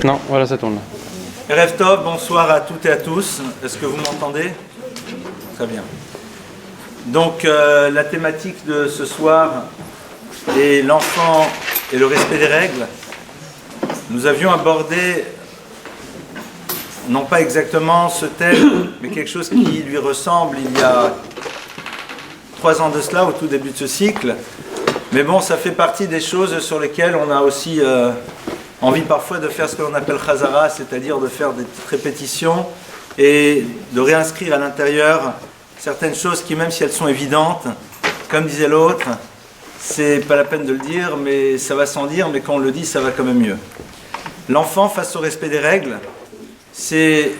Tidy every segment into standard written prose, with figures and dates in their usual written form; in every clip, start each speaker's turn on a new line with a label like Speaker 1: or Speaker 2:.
Speaker 1: Non, voilà, ça tourne.
Speaker 2: Erev Tov, bonsoir à toutes et à tous. Est-ce que vous m'entendez? Très bien. Donc, la thématique de ce soir est l'enfant et le respect des règles. Nous avions abordé, non pas exactement ce thème, mais quelque chose qui lui ressemble il y a 3 ans de cela, au tout début de ce cycle. Mais bon, ça fait partie des choses sur lesquelles on a aussi envie parfois de faire ce que l'on appelle chazara, c'est-à-dire de faire des petites répétitions et de réinscrire à l'intérieur certaines choses qui, même si elles sont évidentes, comme disait l'autre, c'est pas la peine de le dire, mais ça va sans dire, mais quand on le dit, ça va quand même mieux. L'enfant face au respect des règles, c'est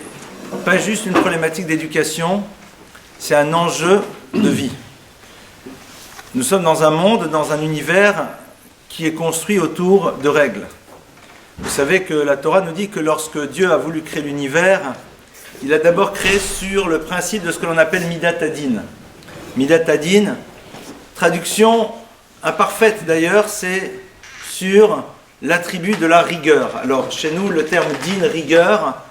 Speaker 2: pas juste une problématique d'éducation, c'est un enjeu de vie. Nous sommes dans un monde, dans un univers qui est construit autour de règles. Vous savez que la Torah nous dit que lorsque Dieu a voulu créer l'univers, il a d'abord créé sur le principe de ce que l'on appelle Midat Hadin. Midat Hadin, traduction imparfaite d'ailleurs, c'est sur l'attribut de la rigueur. Alors chez nous, le terme din, rigueur,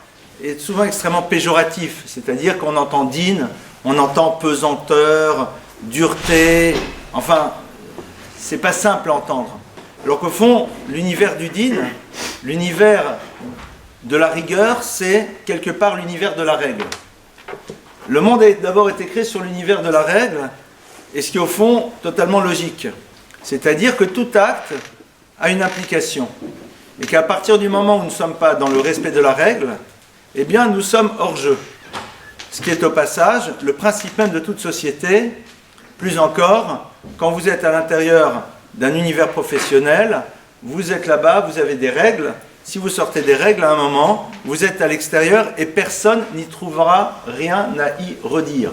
Speaker 2: est souvent extrêmement péjoratif, c'est-à-dire qu'on entend din, on entend pesanteur, dureté, enfin, c'est pas simple à entendre. Alors qu'au fond, l'univers du din, l'univers de la rigueur, c'est quelque part l'univers de la règle. Le monde a d'abord été créé sur l'univers de la règle, et ce qui est au fond totalement logique. C'est-à-dire que tout acte a une implication. Et qu'à partir du moment où nous ne sommes pas dans le respect de la règle, eh bien nous sommes hors jeu. Ce qui est au passage le principe même de toute société. Plus encore, quand vous êtes à l'intérieur d'un univers professionnel, vous êtes là-bas, vous avez des règles. Si vous sortez des règles à un moment, vous êtes à l'extérieur et personne n'y trouvera rien à y redire.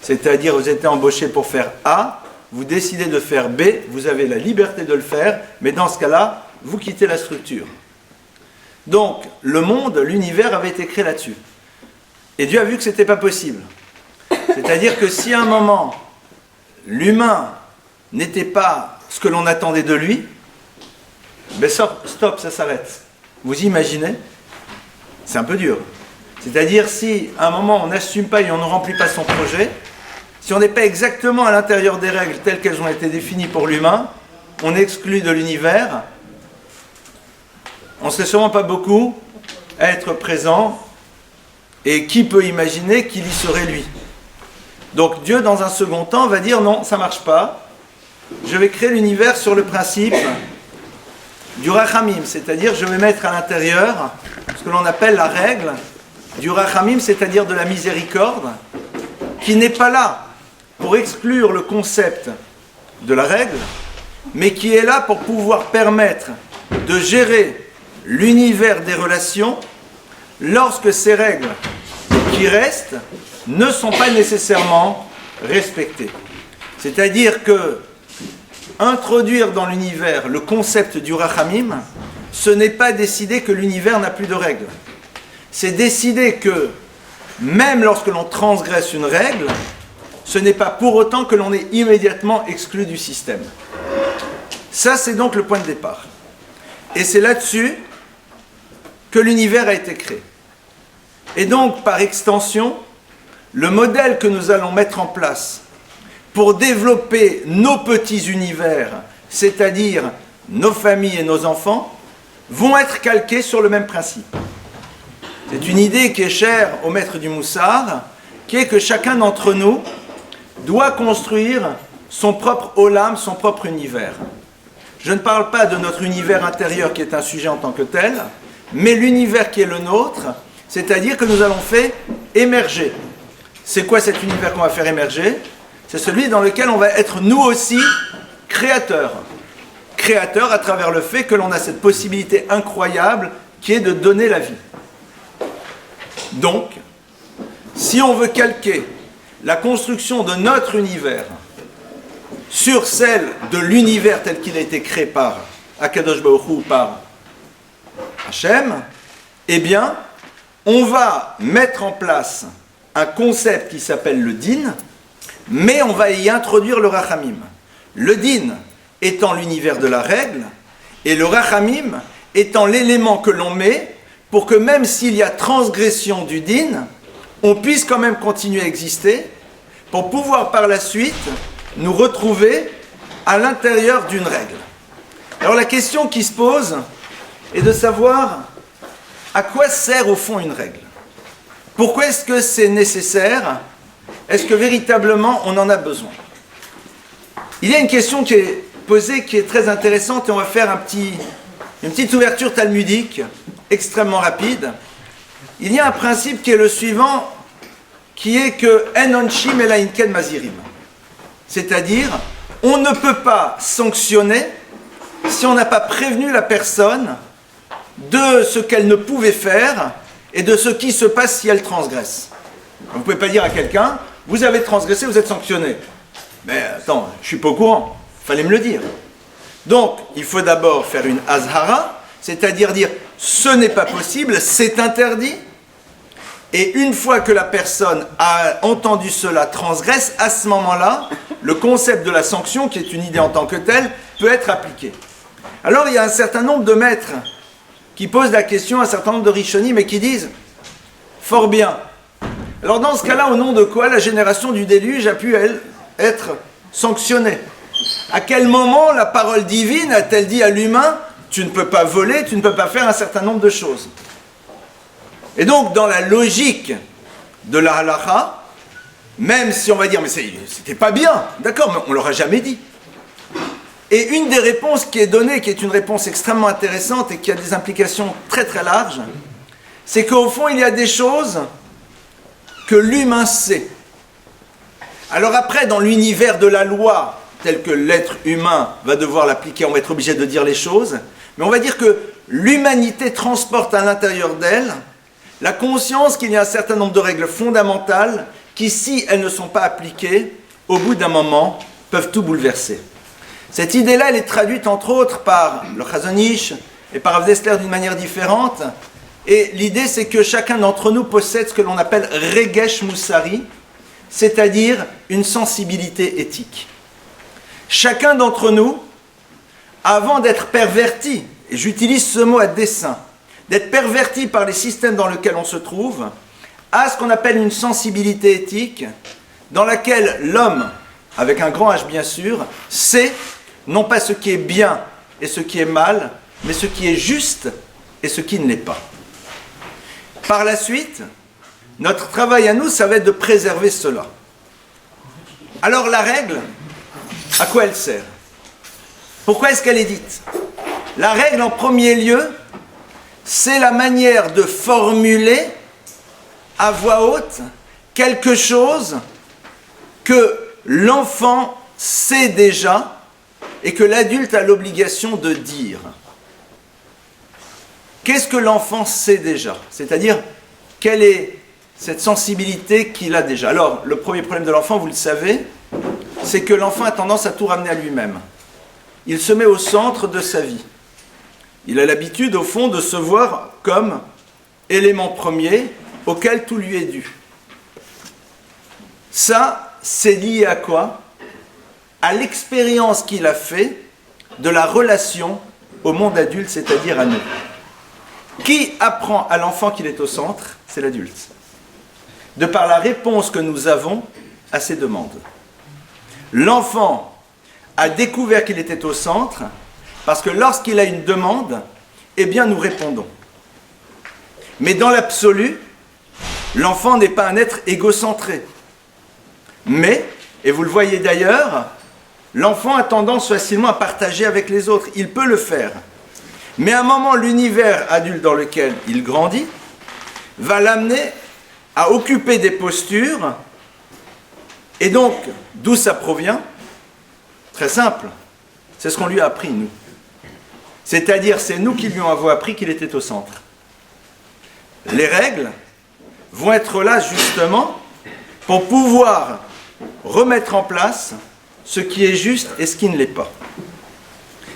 Speaker 2: C'est-à-dire, vous êtes embauché pour faire A, vous décidez de faire B, vous avez la liberté de le faire, mais dans ce cas-là, vous quittez la structure. Donc, le monde, l'univers avait été créé là-dessus. Et Dieu a vu que ce n'était pas possible. C'est-à-dire que si à un moment, l'humain n'était pas ce que l'on attendait de lui, ben stop, ça s'arrête. Vous imaginez? C'est un peu dur. C'est-à-dire si à un moment on n'assume pas et on ne remplit pas son projet, si on n'est pas exactement à l'intérieur des règles telles qu'elles ont été définies pour l'humain, on est exclu de l'univers, on ne serait sûrement pas beaucoup à être présent, et qui peut imaginer qu'il y serait lui? Donc Dieu, dans un second temps, va dire non, ça ne marche pas. Je vais créer l'univers sur le principe du rachamim, c'est-à-dire je vais mettre à l'intérieur ce que l'on appelle la règle du rachamim, c'est-à-dire de la miséricorde, qui n'est pas là pour exclure le concept de la règle, mais qui est là pour pouvoir permettre de gérer l'univers des relations lorsque ces règles qui restent ne sont pas nécessairement respectées. C'est-à-dire que introduire dans l'univers le concept du rachamim, ce n'est pas décider que l'univers n'a plus de règles. C'est décider que, même lorsque l'on transgresse une règle, ce n'est pas pour autant que l'on est immédiatement exclu du système. Ça, c'est donc le point de départ. Et c'est là-dessus que l'univers a été créé. Et donc, par extension, le modèle que nous allons mettre en place pour développer nos petits univers, c'est-à-dire nos familles et nos enfants, vont être calqués sur le même principe. C'est une idée qui est chère au maître du Moussar, qui est que chacun d'entre nous doit construire son propre olam, son propre univers. Je ne parle pas de notre univers intérieur qui est un sujet en tant que tel, mais l'univers qui est le nôtre, c'est-à-dire que nous allons faire émerger. C'est quoi cet univers qu'on va faire émerger? C'est celui dans lequel on va être nous aussi créateurs. Créateurs à travers le fait que l'on a cette possibilité incroyable qui est de donner la vie. Donc, si on veut calquer la construction de notre univers sur celle de l'univers tel qu'il a été créé par Akadosh Baruch Hu, par Hachem, eh bien, on va mettre en place un concept qui s'appelle le din, mais on va y introduire le rachamim. Le din étant l'univers de la règle, et le rachamim étant l'élément que l'on met pour que même s'il y a transgression du din, on puisse quand même continuer à exister, pour pouvoir par la suite nous retrouver à l'intérieur d'une règle. Alors la question qui se pose est de savoir à quoi sert au fond une règle. Pourquoi est-ce que c'est nécessaire? Est-ce que véritablement on en a besoin? Il y a une question qui est posée qui est très intéressante et on va faire une petite ouverture talmudique extrêmement rapide. Il y a un principe qui est le suivant, qui est que en onshim ela in ken mazirim. C'est-à-dire, on ne peut pas sanctionner si on n'a pas prévenu la personne de ce qu'elle ne pouvait faire et de ce qui se passe si elle transgresse. Vous ne pouvez pas dire à quelqu'un, vous avez transgressé, vous êtes sanctionné. Mais attends, je ne suis pas au courant, il fallait me le dire. Donc, il faut d'abord faire une azhara, c'est-à-dire dire, ce n'est pas possible, c'est interdit. Et une fois que la personne a entendu cela transgresse, à ce moment-là, le concept de la sanction, qui est une idée en tant que telle, peut être appliqué. Alors, il y a un certain nombre de maîtres qui posent la question, un certain nombre de rishonim, mais qui disent, fort bien. Alors, dans ce cas-là, au nom de quoi la génération du déluge a pu, elle, être sanctionnée? À quel moment la parole divine a-t-elle dit à l'humain, tu ne peux pas voler, tu ne peux pas faire un certain nombre de choses? Et donc, dans la logique de la halakha, même si on va dire, mais c'était pas bien, d'accord, mais on ne l'aura jamais dit. Et une des réponses qui est donnée, qui est une réponse extrêmement intéressante et qui a des implications très très larges, c'est qu'au fond, il y a des choses que l'humain sait. Alors après, dans l'univers de la loi, tel que l'être humain va devoir l'appliquer, on va être obligé de dire les choses, mais on va dire que l'humanité transporte à l'intérieur d'elle la conscience qu'il y a un certain nombre de règles fondamentales qui, si elles ne sont pas appliquées, au bout d'un moment, peuvent tout bouleverser. Cette idée-là, elle est traduite entre autres par le Chazon Ish et par Rav Dessler d'une manière différente. Et l'idée, c'est que chacun d'entre nous possède ce que l'on appelle Regesh Moussari, c'est-à-dire une sensibilité éthique. Chacun d'entre nous, avant d'être perverti, et j'utilise ce mot à dessein, d'être perverti par les systèmes dans lesquels on se trouve, a ce qu'on appelle une sensibilité éthique, dans laquelle l'homme, avec un grand H bien sûr, sait non pas ce qui est bien et ce qui est mal, mais ce qui est juste et ce qui ne l'est pas. Par la suite, notre travail à nous, ça va être de préserver cela. Alors la règle, à quoi elle sert? Pourquoi est-ce qu'elle est dite? La règle, en premier lieu, c'est la manière de formuler à voix haute quelque chose que l'enfant sait déjà et que l'adulte a l'obligation de dire. Qu'est-ce que l'enfant sait déjà? C'est-à-dire, quelle est cette sensibilité qu'il a déjà? Alors, le premier problème de l'enfant, vous le savez, c'est que l'enfant a tendance à tout ramener à lui-même. Il se met au centre de sa vie. Il a l'habitude, au fond, de se voir comme élément premier auquel tout lui est dû. Ça, c'est lié à quoi? À l'expérience qu'il a fait de la relation au monde adulte, c'est-à-dire à nous. Qui apprend à l'enfant qu'il est au centre? C'est l'adulte. De par la réponse que nous avons à ses demandes. L'enfant a découvert qu'il était au centre parce que lorsqu'il a une demande, eh bien nous répondons. Mais dans l'absolu, l'enfant n'est pas un être égocentré. Mais, et vous le voyez d'ailleurs, l'enfant a tendance facilement à partager avec les autres. Il peut le faire. Mais à un moment, l'univers adulte dans lequel il grandit va l'amener à occuper des postures. Et donc, d'où ça provient? Très simple. C'est ce qu'on lui a appris, nous. C'est-à-dire, c'est nous qui lui avons appris qu'il était au centre. Les règles vont être là, justement, pour pouvoir remettre en place ce qui est juste et ce qui ne l'est pas.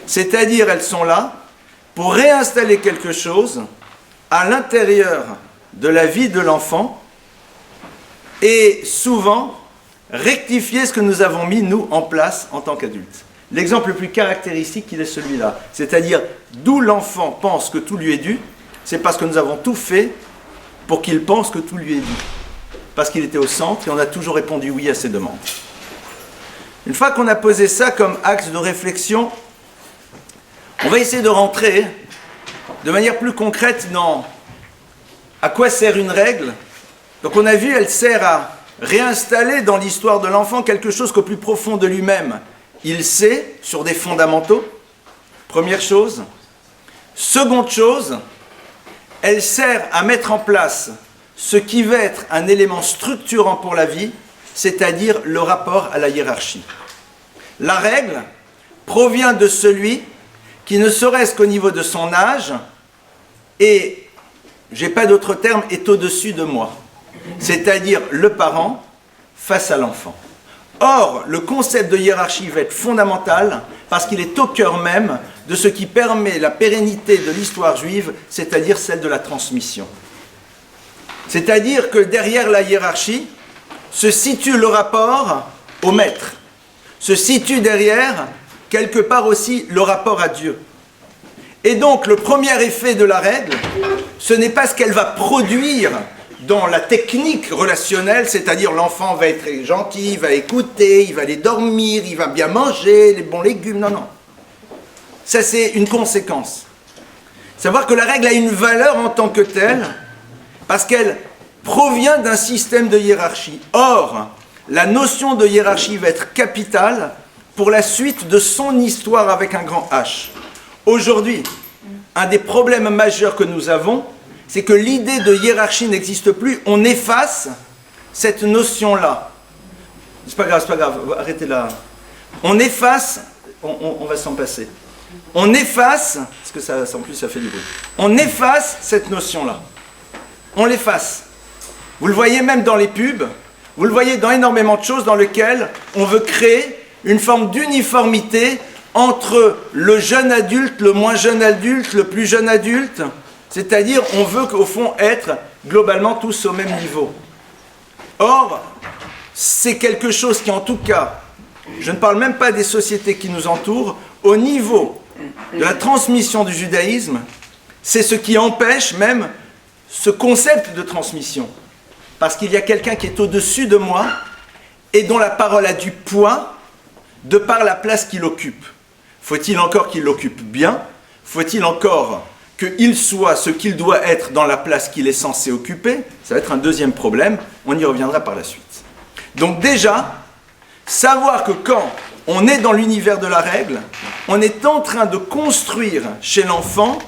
Speaker 2: C'est-à-dire, elles sont là pour réinstaller quelque chose à l'intérieur de la vie de l'enfant et souvent rectifier ce que nous avons mis, nous, en place en tant qu'adultes. L'exemple le plus caractéristique, il est celui-là. C'est-à-dire, d'où l'enfant pense que tout lui est dû, c'est parce que nous avons tout fait pour qu'il pense que tout lui est dû. Parce qu'il était au centre et on a toujours répondu oui à ses demandes. Une fois qu'on a posé ça comme axe de réflexion, on va essayer de rentrer de manière plus concrète dans à quoi sert une règle. Donc on a vu, elle sert à réinstaller dans l'histoire de l'enfant quelque chose qu'au plus profond de lui-même, il sait sur des fondamentaux. Première chose. Seconde chose, elle sert à mettre en place ce qui va être un élément structurant pour la vie, c'est-à-dire le rapport à la hiérarchie. La règle provient de celui qui, ne serait-ce qu'au niveau de son âge, et, j'ai pas d'autre terme, est au-dessus de moi. C'est-à-dire le parent face à l'enfant. Or, le concept de hiérarchie va être fondamental parce qu'il est au cœur même de ce qui permet la pérennité de l'histoire juive, c'est-à-dire celle de la transmission. C'est-à-dire que derrière la hiérarchie se situe le rapport au maître, se situe derrière, quelque part aussi, le rapport à Dieu. Et donc, le premier effet de la règle, ce n'est pas ce qu'elle va produire dans la technique relationnelle, c'est-à-dire l'enfant va être gentil, il va écouter, il va aller dormir, il va bien manger, les bons légumes, non. Ça, c'est une conséquence. Savoir que la règle a une valeur en tant que telle, parce qu'elle provient d'un système de hiérarchie. Or, la notion de hiérarchie va être capitale pour la suite de son histoire avec un grand H. Aujourd'hui, un des problèmes majeurs que nous avons, c'est que l'idée de hiérarchie n'existe plus. On efface cette notion-là. C'est pas grave, arrêtez là. On efface, on va s'en passer. On efface, parce que ça, en plus ça fait du bruit. On efface cette notion-là. On l'efface. Vous le voyez même dans les pubs, vous le voyez dans énormément de choses dans lesquelles on veut créer une forme d'uniformité entre le jeune adulte, le moins jeune adulte, le plus jeune adulte. C'est-à-dire, on veut qu'au fond être globalement tous au même niveau. Or, c'est quelque chose qui, en tout cas, je ne parle même pas des sociétés qui nous entourent, au niveau de la transmission du judaïsme, c'est ce qui empêche même ce concept de transmission. Parce qu'il y a quelqu'un qui est au-dessus de moi et dont la parole a du poids de par la place qu'il occupe. Faut-il encore qu'il l'occupe bien? Faut-il encore qu'il soit ce qu'il doit être dans la place qu'il est censé occuper? Ça va être un deuxième problème, on y reviendra par la suite. Donc déjà, savoir que quand on est dans l'univers de la règle, on est en train de construire chez l'enfant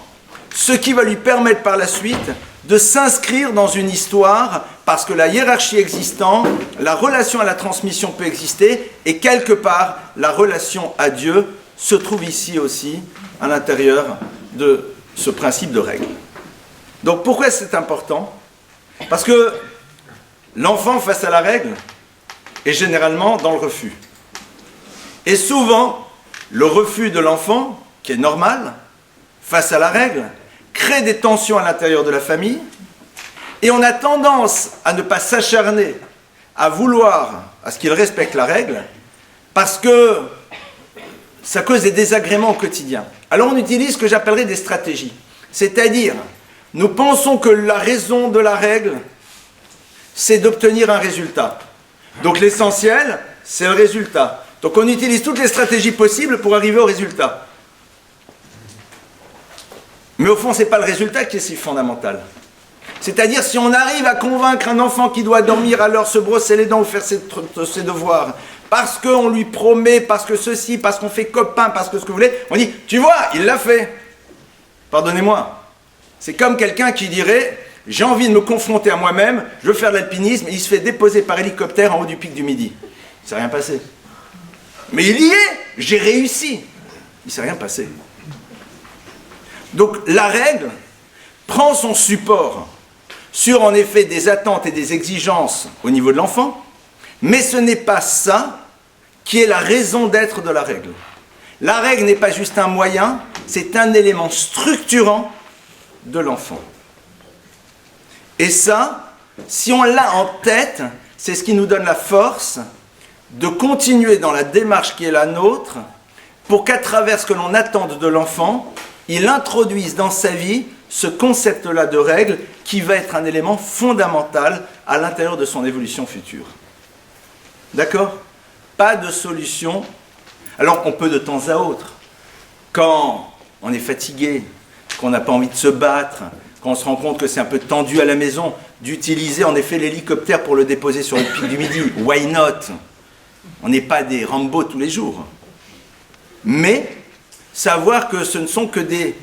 Speaker 2: ce qui va lui permettre par la suite de s'inscrire dans une histoire, parce que la hiérarchie existant, la relation à la transmission peut exister, et quelque part, la relation à Dieu se trouve ici aussi, à l'intérieur de ce principe de règle. Donc pourquoi c'est important? Parce que l'enfant face à la règle est généralement dans le refus. Et souvent, le refus de l'enfant, qui est normal, face à la règle, crée des tensions à l'intérieur de la famille, et on a tendance à ne pas s'acharner, à vouloir à ce qu'il respecte la règle, parce que ça cause des désagréments au quotidien. Alors on utilise ce que j'appellerais des stratégies. C'est-à-dire, nous pensons que la raison de la règle, c'est d'obtenir un résultat. Donc l'essentiel, c'est le résultat. Donc on utilise toutes les stratégies possibles pour arriver au résultat. Mais au fond, ce n'est pas le résultat qui est si fondamental. C'est-à-dire, si on arrive à convaincre un enfant qui doit dormir à l'heure, se brosser les dents ou faire ses devoirs, parce qu'on lui promet, parce que ceci, parce qu'on fait copain, parce que ce que vous voulez, on dit, tu vois, il l'a fait. Pardonnez-moi. C'est comme quelqu'un qui dirait, j'ai envie de me confronter à moi-même, je veux faire de l'alpinisme, et il se fait déposer par hélicoptère en haut du pic du Midi. Il ne s'est rien passé. Mais il y est, j'ai réussi. Il ne s'est rien passé. Donc la règle prend son support sur en effet des attentes et des exigences au niveau de l'enfant, mais ce n'est pas ça qui est la raison d'être de la règle. La règle n'est pas juste un moyen, c'est un élément structurant de l'enfant. Et ça, si on l'a en tête, c'est ce qui nous donne la force de continuer dans la démarche qui est la nôtre, pour qu'à travers ce que l'on attend de l'enfant, il introduise dans sa vie ce concept-là de règle qui va être un élément fondamental à l'intérieur de son évolution future. D'accord? Pas de solution. Alors on peut de temps à autre, quand on est fatigué, qu'on n'a pas envie de se battre, quand on se rend compte que c'est un peu tendu à la maison, d'utiliser en effet l'hélicoptère pour le déposer sur le pic du Midi. Why not? On n'est pas des Rambo tous les jours. Mais savoir que ce ne sont que des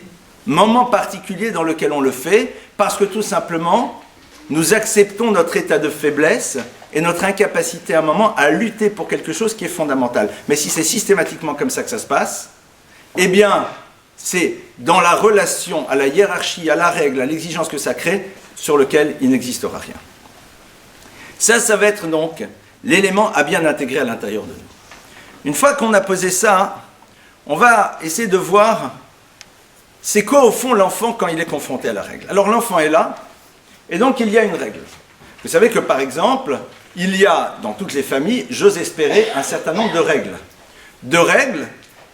Speaker 2: moments particuliers dans lesquels on le fait, parce que tout simplement, nous acceptons notre état de faiblesse et notre incapacité à un moment à lutter pour quelque chose qui est fondamental. Mais si c'est systématiquement comme ça que ça se passe, eh bien, c'est dans la relation à la hiérarchie, à la règle, à l'exigence que ça crée, sur lequel il n'existera rien. Ça va être donc l'élément à bien intégrer à l'intérieur de nous. Une fois qu'on a posé ça, on va essayer de voir c'est quoi au fond l'enfant quand il est confronté à la règle. Alors l'enfant est là, et donc il y a une règle. Vous savez que par exemple, il y a dans toutes les familles, j'ose espérer, un certain nombre de règles. De règles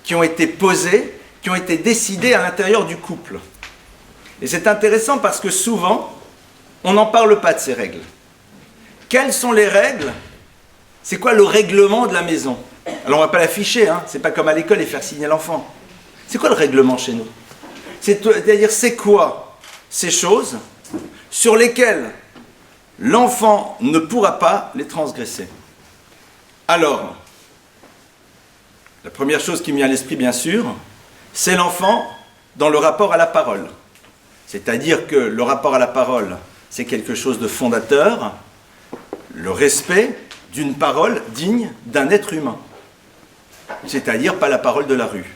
Speaker 2: qui ont été posées, qui ont été décidées à l'intérieur du couple. Et c'est intéressant parce que souvent, on n'en parle pas de ces règles. Quelles sont les règles? C'est quoi le règlement de la maison? Alors on ne va pas l'afficher, hein. C'est pas comme à l'école et faire signer l'enfant. C'est quoi le règlement chez nous? C'est-à-dire, c'est quoi ces choses sur lesquelles l'enfant ne pourra pas les transgresser? Alors, la première chose qui me vient à l'esprit, bien sûr, c'est l'enfant dans le rapport à la parole. C'est-à-dire que le rapport à la parole, c'est quelque chose de fondateur, le respect d'une parole digne d'un être humain. C'est-à-dire pas la parole de la rue.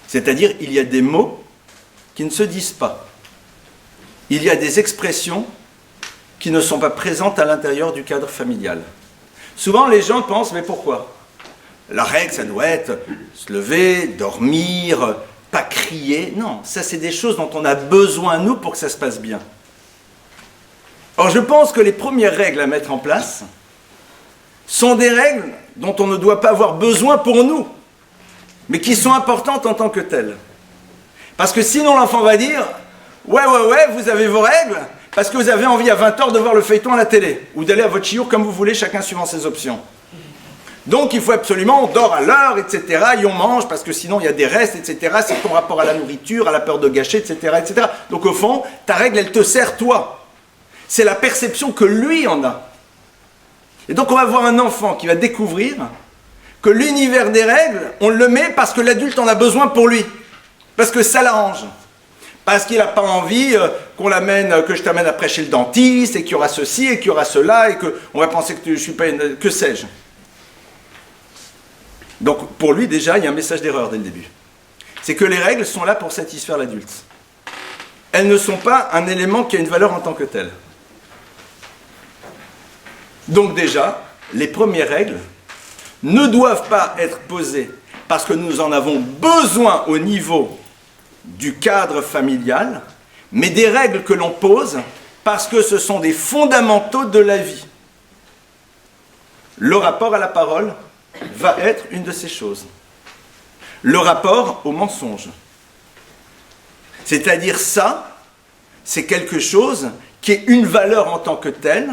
Speaker 2: C'est-à-dire, il y a des mots qui ne se disent pas. Il y a des expressions qui ne sont pas présentes à l'intérieur du cadre familial. Souvent, les gens pensent, mais pourquoi? La règle, ça doit être se lever, dormir, pas crier. Non, ça, c'est des choses dont on a besoin, nous, pour que ça se passe bien. Or, je pense que les premières règles à mettre en place sont des règles dont on ne doit pas avoir besoin pour nous, mais qui sont importantes en tant que telles. Parce que sinon l'enfant va dire « Ouais, vous avez vos règles, parce que vous avez envie à 20h de voir le feuilleton à la télé, ou d'aller à votre chiour comme vous voulez, chacun suivant ses options. Donc il faut absolument, on dort à l'heure, etc., et on mange, parce que sinon il y a des restes, etc., c'est ton rapport à la nourriture, à la peur de gâcher, etc., etc. Donc au fond, ta règle, elle te sert toi. C'est la perception que lui en a. Et donc on va voir un enfant qui va découvrir que l'univers des règles, on le met parce que l'adulte en a besoin pour lui. Parce que ça l'arrange. Parce qu'il n'a pas envie que je t'amène après chez le dentiste, et qu'il y aura ceci, et qu'il y aura cela, et qu'on va penser que je ne suis pas une... Que sais-je? Donc pour lui déjà, il y a un message d'erreur dès le début. C'est que les règles sont là pour satisfaire l'adulte. Elles ne sont pas un élément qui a une valeur en tant que tel. Donc déjà, les premières règles ne doivent pas être posées parce que nous en avons besoin au niveau du cadre familial, mais des règles que l'on pose parce que ce sont des fondamentaux de la vie. Le rapport à la parole va être une de ces choses. Le rapport au mensonge. C'est-à-dire ça, c'est quelque chose qui est une valeur en tant que telle,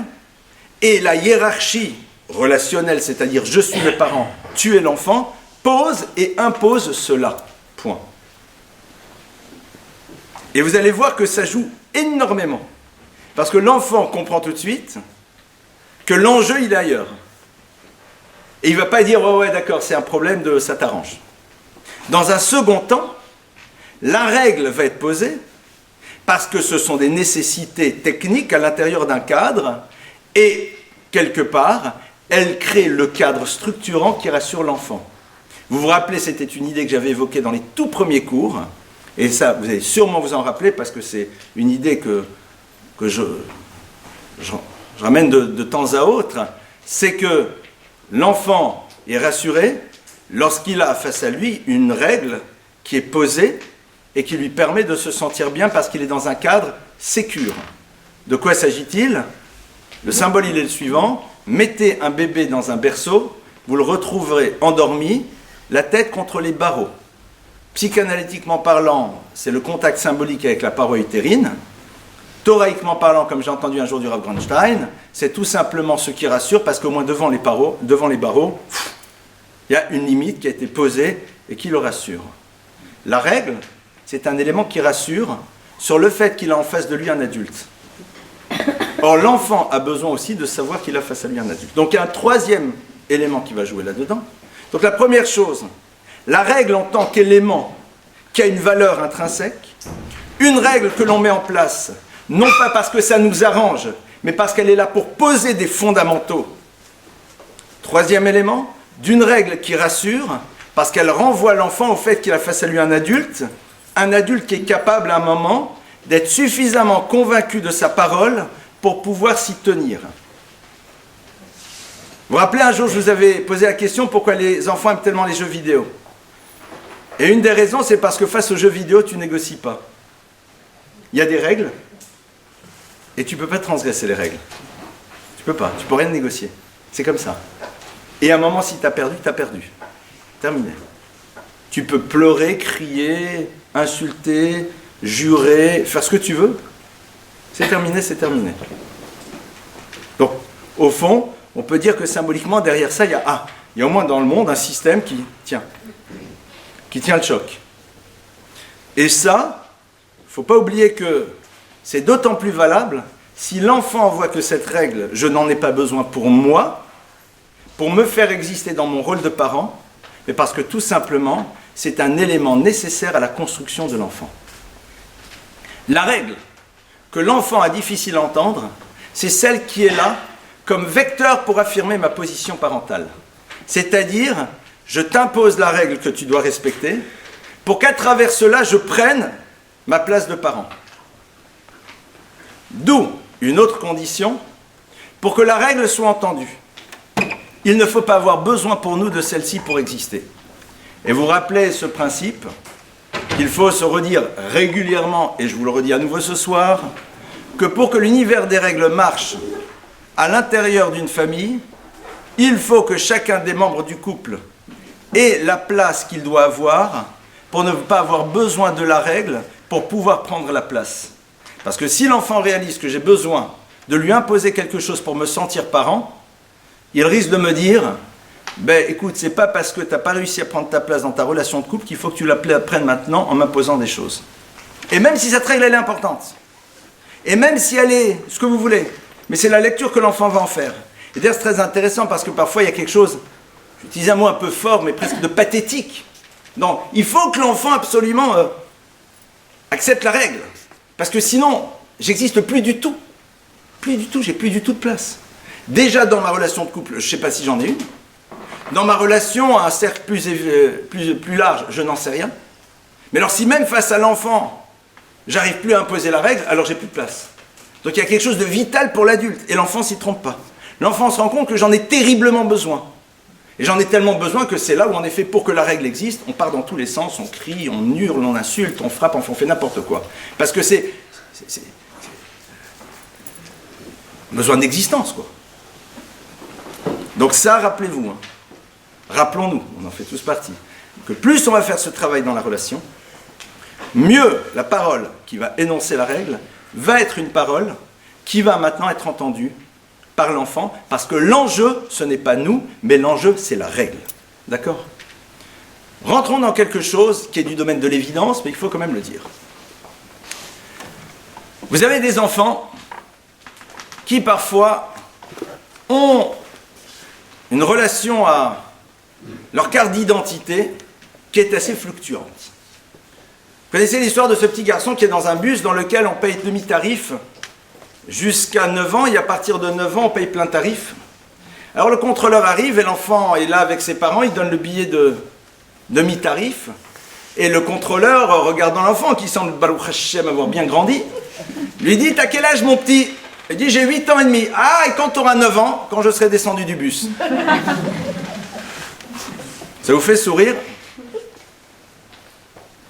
Speaker 2: et la hiérarchie relationnelle, c'est-à-dire je suis le parent, tu es l'enfant, pose et impose cela. Point. Et vous allez voir que ça joue énormément. Parce que l'enfant comprend tout de suite que l'enjeu, il est ailleurs. Et il ne va pas dire, ouais, d'accord, c'est un problème de ça t'arrange. Dans un second temps, la règle va être posée parce que ce sont des nécessités techniques à l'intérieur d'un cadre et, quelque part, elle crée le cadre structurant qui rassure l'enfant. Vous vous rappelez, c'était une idée que j'avais évoquée dans les tout premiers cours, et ça, vous allez sûrement vous en rappeler parce que c'est une idée que je ramène de temps à autre, c'est que l'enfant est rassuré lorsqu'il a face à lui une règle qui est posée et qui lui permet de se sentir bien parce qu'il est dans un cadre sécure. De quoi s'agit-il? Le symbole, il est le suivant. Mettez un bébé dans un berceau, vous le retrouverez endormi, la tête contre les barreaux. Psychanalytiquement parlant, c'est le contact symbolique avec la paroi utérine. Thoraïquement parlant, comme j'ai entendu un jour du Rav Grunstein, c'est tout simplement ce qui rassure, parce qu'au moins devant les barreaux, il y a une limite qui a été posée et qui le rassure. La règle, c'est un élément qui rassure sur le fait qu'il a en face de lui un adulte. Or, l'enfant a besoin aussi de savoir qu'il a face à lui un adulte. Donc, il y a un troisième élément qui va jouer là-dedans. Donc, la première chose, la règle en tant qu'élément qui a une valeur intrinsèque, une règle que l'on met en place, non pas parce que ça nous arrange, mais parce qu'elle est là pour poser des fondamentaux. Troisième élément, d'une règle qui rassure, parce qu'elle renvoie l'enfant au fait qu'il a face à lui un adulte qui est capable à un moment d'être suffisamment convaincu de sa parole pour pouvoir s'y tenir. Vous vous rappelez, un jour, je vous avais posé la question pourquoi les enfants aiment tellement les jeux vidéo. Et une des raisons, c'est parce que face aux jeux vidéo, tu négocies pas. Il y a des règles, et tu ne peux pas transgresser les règles. Tu peux pas, tu peux rien négocier. C'est comme ça. Et à un moment, si tu as perdu, tu as perdu. Terminé. Tu peux pleurer, crier, insulter, jurer, faire ce que tu veux. C'est terminé, c'est terminé. Donc, au fond, on peut dire que symboliquement, derrière ça, il y a au moins dans le monde un système qui tient le choc. Et ça, il ne faut pas oublier que c'est d'autant plus valable si l'enfant voit que cette règle, je n'en ai pas besoin pour moi, pour me faire exister dans mon rôle de parent, mais parce que tout simplement, c'est un élément nécessaire à la construction de l'enfant. La règle que l'enfant a difficile à entendre, c'est celle qui est là comme vecteur pour affirmer ma position parentale. C'est-à-dire, je t'impose la règle que tu dois respecter, pour qu'à travers cela, je prenne ma place de parent. D'où une autre condition, pour que la règle soit entendue. Il ne faut pas avoir besoin pour nous de celle-ci pour exister. Et vous rappelez ce principe, qu'il faut se redire régulièrement, et je vous le redis à nouveau ce soir, que pour que l'univers des règles marche à l'intérieur d'une famille, il faut que chacun des membres du couple ait la place qu'il doit avoir pour ne pas avoir besoin de la règle pour pouvoir prendre la place. Parce que si l'enfant réalise que j'ai besoin de lui imposer quelque chose pour me sentir parent, il risque de me dire « Ben écoute, c'est pas parce que tu n'as pas réussi à prendre ta place dans ta relation de couple qu'il faut que tu la prennes maintenant en m'imposant des choses. » Et même si cette règle elle est importante, et même si elle est ce que vous voulez, mais c'est la lecture que l'enfant va en faire. Et d'ailleurs c'est très intéressant parce que parfois il y a quelque chose, j'utilise un mot un peu fort, mais presque de pathétique. Donc il faut que l'enfant absolument accepte la règle. Parce que sinon, j'existe plus du tout. Plus du tout, j'ai plus du tout de place. Déjà dans ma relation de couple, je ne sais pas si j'en ai une. Dans ma relation à un cercle plus large, je n'en sais rien. Mais alors si même face à l'enfant, j'arrive plus à imposer la règle, alors j'ai plus de place. Donc il y a quelque chose de vital pour l'adulte. Et l'enfant ne s'y trompe pas. L'enfant se rend compte que j'en ai terriblement besoin. Et j'en ai tellement besoin que c'est là où, en effet, pour que la règle existe, on part dans tous les sens, on crie, on hurle, on insulte, on frappe, on fait n'importe quoi. Parce que c'est besoin d'existence, quoi. Donc ça, rappelez-vous, hein. Rappelons-nous, on en fait tous partie, que plus on va faire ce travail dans la relation, mieux la parole qui va énoncer la règle va être une parole qui va maintenant être entendue par l'enfant, parce que l'enjeu, ce n'est pas nous, mais l'enjeu, c'est la règle. D'accord ? Rentrons dans quelque chose qui est du domaine de l'évidence, mais il faut quand même le dire. Vous avez des enfants qui, parfois, ont une relation à leur carte d'identité qui est assez fluctuante. Vous connaissez l'histoire de ce petit garçon qui est dans un bus dans lequel on paye demi-tarif jusqu'à 9 ans, et à partir de 9 ans, on paye plein tarif. Alors le contrôleur arrive, et l'enfant est là avec ses parents, il donne le billet de demi-tarif, et le contrôleur, regardant l'enfant, qui semble, Baruch Hashem, avoir bien grandi, lui dit « T'as quel âge, mon petit ?» Il dit « J'ai 8 ans et demi. »« Ah, et quand tu auras 9 ans, quand je serai descendu du bus ?» Ça vous fait sourire?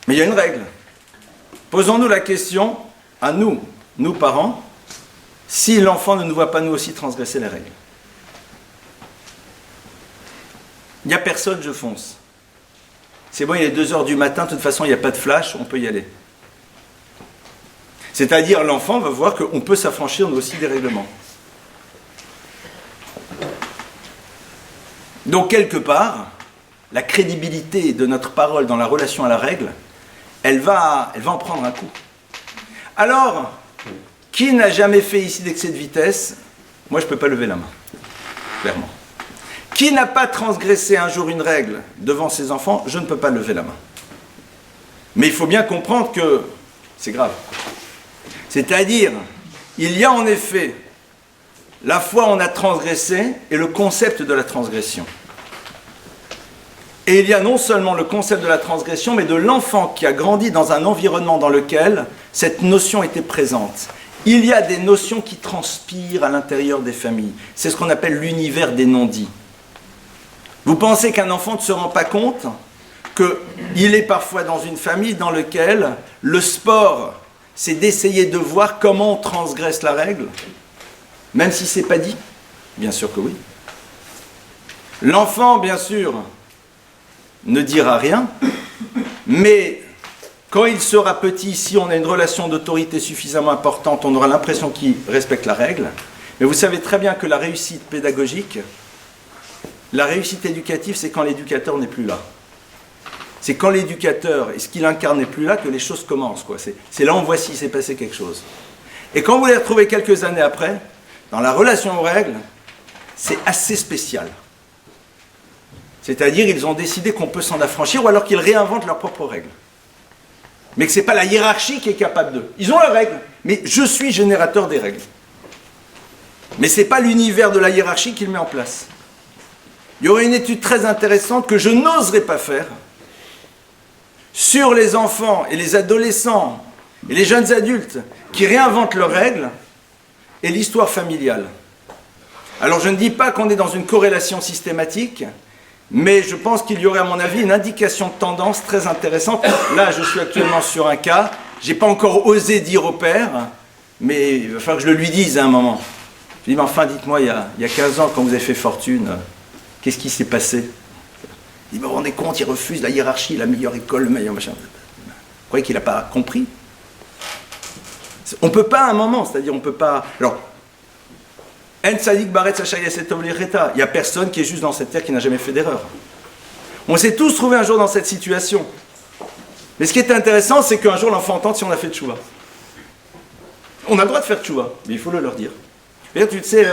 Speaker 2: Mais il y a une règle. Posons-nous la question, à nous parents, si l'enfant ne nous voit pas nous aussi transgresser les règles. Il n'y a personne, je fonce. c'est bon, il est 2 heures du matin, de toute façon, il n'y a pas de flash, on peut y aller. C'est-à-dire, l'enfant va voir qu'on peut s'affranchir nous aussi des règlements. Donc, quelque part, la crédibilité de notre parole dans la relation à la règle, elle va en prendre un coup. Alors, qui n'a jamais fait ici d'excès de vitesse? Moi, je ne peux pas lever la main, clairement. Qui n'a pas transgressé un jour une règle devant ses enfants? Je ne peux pas lever la main. Mais il faut bien comprendre que c'est grave. C'est-à-dire, il y a en effet la fois où on a transgressé et le concept de la transgression. Et il y a non seulement le concept de la transgression, mais de l'enfant qui a grandi dans un environnement dans lequel cette notion était présente. Il y a des notions qui transpirent à l'intérieur des familles. C'est ce qu'on appelle l'univers des non-dits. Vous pensez qu'un enfant ne se rend pas compte qu'il est parfois dans une famille dans laquelle le sport, c'est d'essayer de voir comment on transgresse la règle, même si ce n'est pas dit? Bien sûr que oui. L'enfant, bien sûr, ne dira rien, mais quand il sera petit, si on a une relation d'autorité suffisamment importante, on aura l'impression qu'il respecte la règle. Mais vous savez très bien que la réussite pédagogique, la réussite éducative, c'est quand l'éducateur n'est plus là. C'est quand l'éducateur et ce qu'il incarne n'est plus là que les choses commencent, quoi. C'est là où on voit s'il s'est passé quelque chose. Et quand vous les retrouvez quelques années après, dans la relation aux règles, c'est assez spécial. C'est-à-dire, ils ont décidé qu'on peut s'en affranchir ou alors qu'ils réinventent leurs propres règles. Mais que ce n'est pas la hiérarchie qui est capable d'eux. Ils ont leurs règles, mais je suis générateur des règles. Mais ce n'est pas l'univers de la hiérarchie qui le met en place. Il y aurait une étude très intéressante que je n'oserais pas faire sur les enfants et les adolescents et les jeunes adultes qui réinventent leurs règles et l'histoire familiale. Alors je ne dis pas qu'on est dans une corrélation systématique, mais je pense qu'il y aurait à mon avis une indication de tendance très intéressante. Là je suis actuellement sur un cas, je n'ai pas encore osé dire au père, mais il va falloir que je le lui dise à un moment. Je lui dis mais enfin dites-moi, il y a 15 ans quand vous avez fait fortune, qu'est-ce qui s'est passé? Il me rendait compte, il refuse la hiérarchie, la meilleure école, le meilleur machin. Vous croyez qu'il n'a pas compris? On ne peut pas à un moment, c'est-à-dire on ne peut pas... Alors, il n'y a personne qui est juste dans cette terre qui n'a jamais fait d'erreur. On s'est tous trouvés un jour dans cette situation. Mais ce qui est intéressant, c'est qu'un jour l'enfant entende si on a fait tchouva. On a le droit de faire tchouva, mais il faut le leur dire. Et tu sais...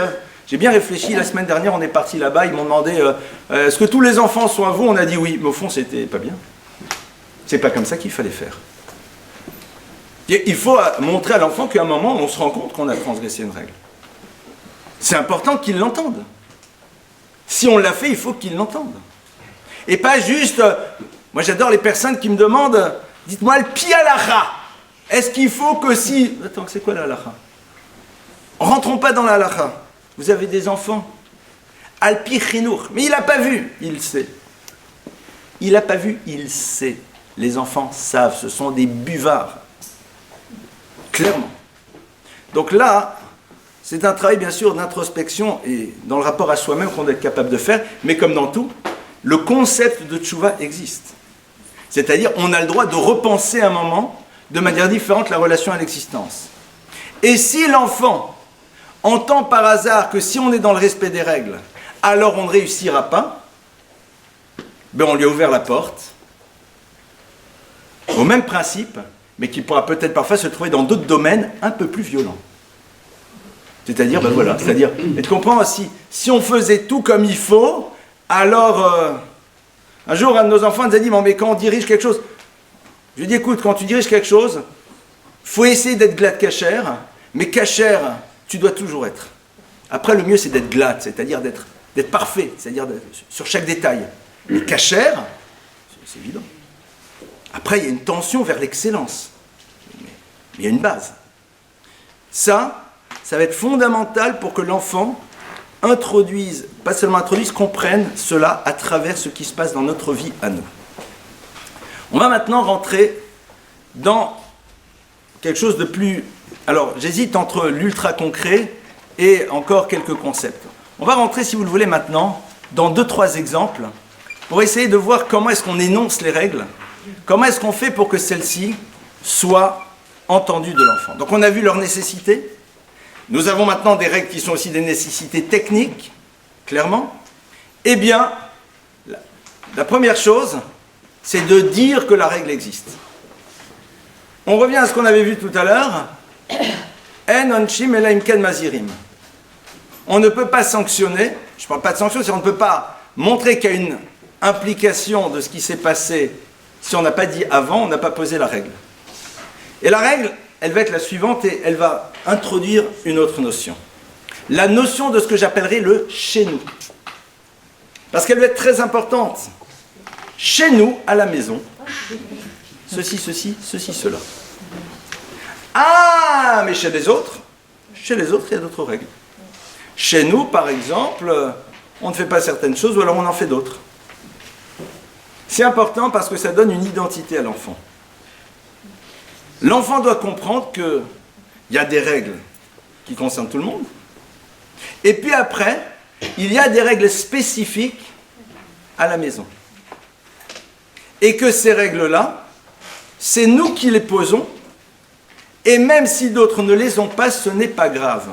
Speaker 2: J'ai bien réfléchi, la semaine dernière, on est parti là-bas, ils m'ont demandé est-ce que tous les enfants sont à vous? On a dit oui, mais au fond, c'était pas bien. C'est pas comme ça qu'il fallait faire. Et il faut montrer à l'enfant qu'à un moment, on se rend compte qu'on a transgressé une règle. C'est important qu'il l'entende. Si on l'a fait, il faut qu'il l'entende. Et pas juste... moi, j'adore les personnes qui me demandent dites-moi le pi halacha. Est-ce qu'il faut que si... Attends, c'est quoi la halacha? Rentrons pas dans la halacha. Vous avez des enfants. Alpi chinour. Mais il n'a pas vu. Il sait. Il n'a pas vu. Il sait. Les enfants savent. Ce sont des buvards. Clairement. Donc là, c'est un travail bien sûr d'introspection et dans le rapport à soi-même qu'on doit être capable de faire. Mais comme dans tout, le concept de tchouva existe. C'est-à-dire, on a le droit de repenser un moment de manière différente la relation à l'existence. Et si l'enfant entend par hasard que si on est dans le respect des règles, alors on ne réussira pas, ben on lui a ouvert la porte, au même principe, mais qui pourra peut-être parfois se trouver dans d'autres domaines un peu plus violents. C'est-à-dire, ben voilà, c'est-à-dire, et tu comprends, si on faisait tout comme il faut, alors, un jour, un de nos enfants nous a dit, bon, mais quand on dirige quelque chose, je lui ai dit, écoute, quand tu diriges quelque chose, il faut essayer d'être glad kasher, mais kasher, tu dois toujours être. Après, le mieux, c'est d'être glad, c'est-à-dire d'être parfait, c'est-à-dire sur chaque détail. Mais kasher, c'est évident. Après, il y a une tension vers l'excellence. Mais il y a une base. Ça va être fondamental pour que l'enfant introduise, pas seulement introduise, comprenne cela à travers ce qui se passe dans notre vie à nous. On va maintenant rentrer dans quelque chose de plus... Alors, j'hésite entre l'ultra concret et encore quelques concepts. On va rentrer, si vous le voulez maintenant, dans 2-3 exemples pour essayer de voir comment est-ce qu'on énonce les règles, comment est-ce qu'on fait pour que celles-ci soient entendues de l'enfant. Donc on a vu leur nécessité. Nous avons maintenant des règles qui sont aussi des nécessités techniques, clairement. Eh bien, la première chose, c'est de dire que la règle existe. On revient à ce qu'on avait vu tout à l'heure. En onchim ela imken mazirim. On ne peut pas sanctionner, je ne parle pas de sanction, c'est on ne peut pas montrer qu'il y a une implication de ce qui s'est passé si on n'a pas dit avant, on n'a pas posé la règle. Et la règle, elle va être la suivante et elle va introduire une autre notion. La notion de ce que j'appellerais le chez nous. Parce qu'elle va être très importante. Chez nous, à la maison, ceci, cela. Ah, mais chez les autres, il y a d'autres règles. Chez nous, par exemple, on ne fait pas certaines choses ou alors on en fait d'autres. C'est important parce que ça donne une identité à l'enfant. L'enfant doit comprendre qu'il y a des règles qui concernent tout le monde. Et puis après, il y a des règles spécifiques à la maison. Et que ces règles-là, c'est nous qui les posons. Et même si d'autres ne les ont pas, ce n'est pas grave.